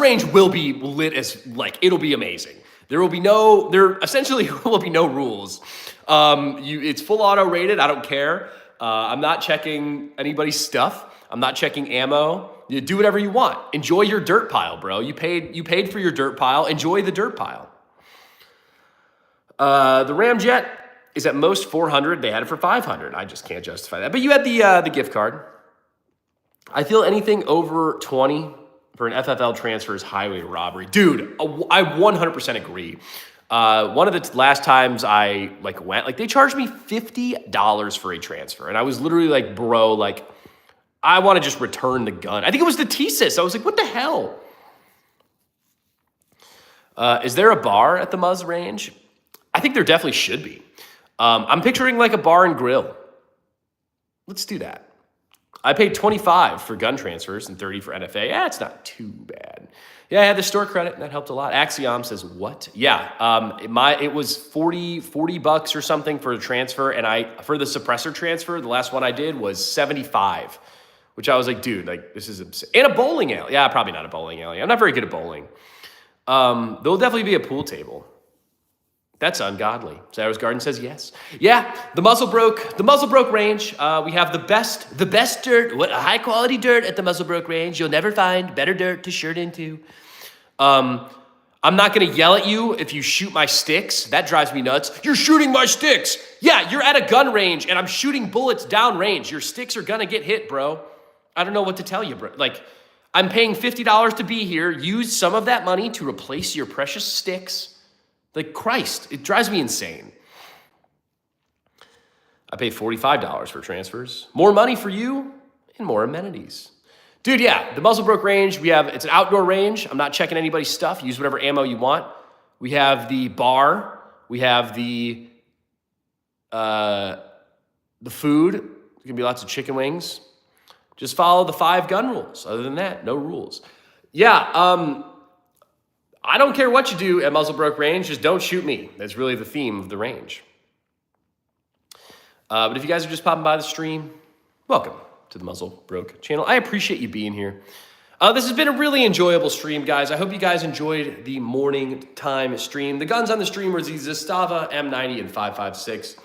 range will be lit as like, it'll be amazing. There essentially will be no rules. It's full auto rated. I don't care. I'm not checking anybody's stuff. I'm not checking ammo. You do whatever you want. Enjoy your dirt pile, bro. You paid for your dirt pile. Enjoy the dirt pile. The Ramjet is at most 400. They had it for 500. I just can't justify that. But you had the gift card. I feel anything over 20 for an FFL transfer is highway robbery. Dude, I 100% agree. One of the last times I went, they charged me $50 for a transfer. And I was literally like, bro, I want to just return the gun. I think it was the Thesis. I was like, what the hell? Is there a bar at the Muzz range? I think there definitely should be. I'm picturing like a bar and grill. Let's do that. I paid $25 for gun transfers and $30 for NFA. Yeah, it's not too bad. Yeah, I had the store credit, and that helped a lot. Axiom says, what? Yeah, it was $40 or something for a transfer, and for the suppressor transfer, the last one I did was $75, which I was like, dude, this is insane. And a bowling alley. Yeah, probably not a bowling alley. I'm not very good at bowling. There'll definitely be a pool table. That's ungodly. Sarah's Garden says yes. Yeah, the Muzzlebroke range. We have the best dirt, high quality dirt at the Muzzlebroke range. You'll never find better dirt to shirt into. I'm not gonna yell at you if you shoot my sticks. That drives me nuts. You're shooting my sticks. Yeah, you're at a gun range and I'm shooting bullets down range. Your sticks are gonna get hit, bro. I don't know what to tell you, bro. I'm paying $50 to be here. Use some of that money to replace your precious sticks. Christ, it drives me insane. I pay $45 for transfers. More money for you and more amenities. Dude, yeah, the Muzzlebroke range, it's an outdoor range. I'm not checking anybody's stuff. Use whatever ammo you want. We have the bar. We have the food. There's gonna be lots of chicken wings. Just follow the 5 gun rules. Other than that, no rules. Yeah, I don't care what you do at Muzzlebroke range, just don't shoot me. That's really the theme of the range. But if you guys are just popping by the stream, welcome to the Muzzlebroke channel. I appreciate you being here. This has been a really enjoyable stream, guys. I hope you guys enjoyed the morning time stream. The guns on the stream were the Zastava M90 and 5.56,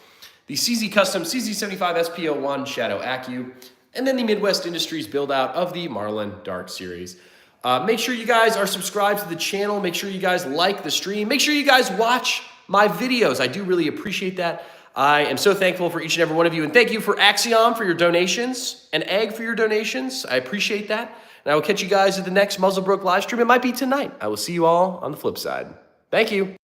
the CZ Custom CZ75 SPO1 Shadow Accu, and then the Midwest Industries build out of the Marlin Dark series. Make sure you guys are subscribed to the channel. Make sure you guys like the stream. Make sure you guys watch my videos. I do really appreciate that. I am so thankful for each and every one of you. And thank you for Axiom for your donations and Egg for your donations. I appreciate that. And I will catch you guys at the next Muzzlebroke live stream. It might be tonight. I will see you all on the flip side. Thank you.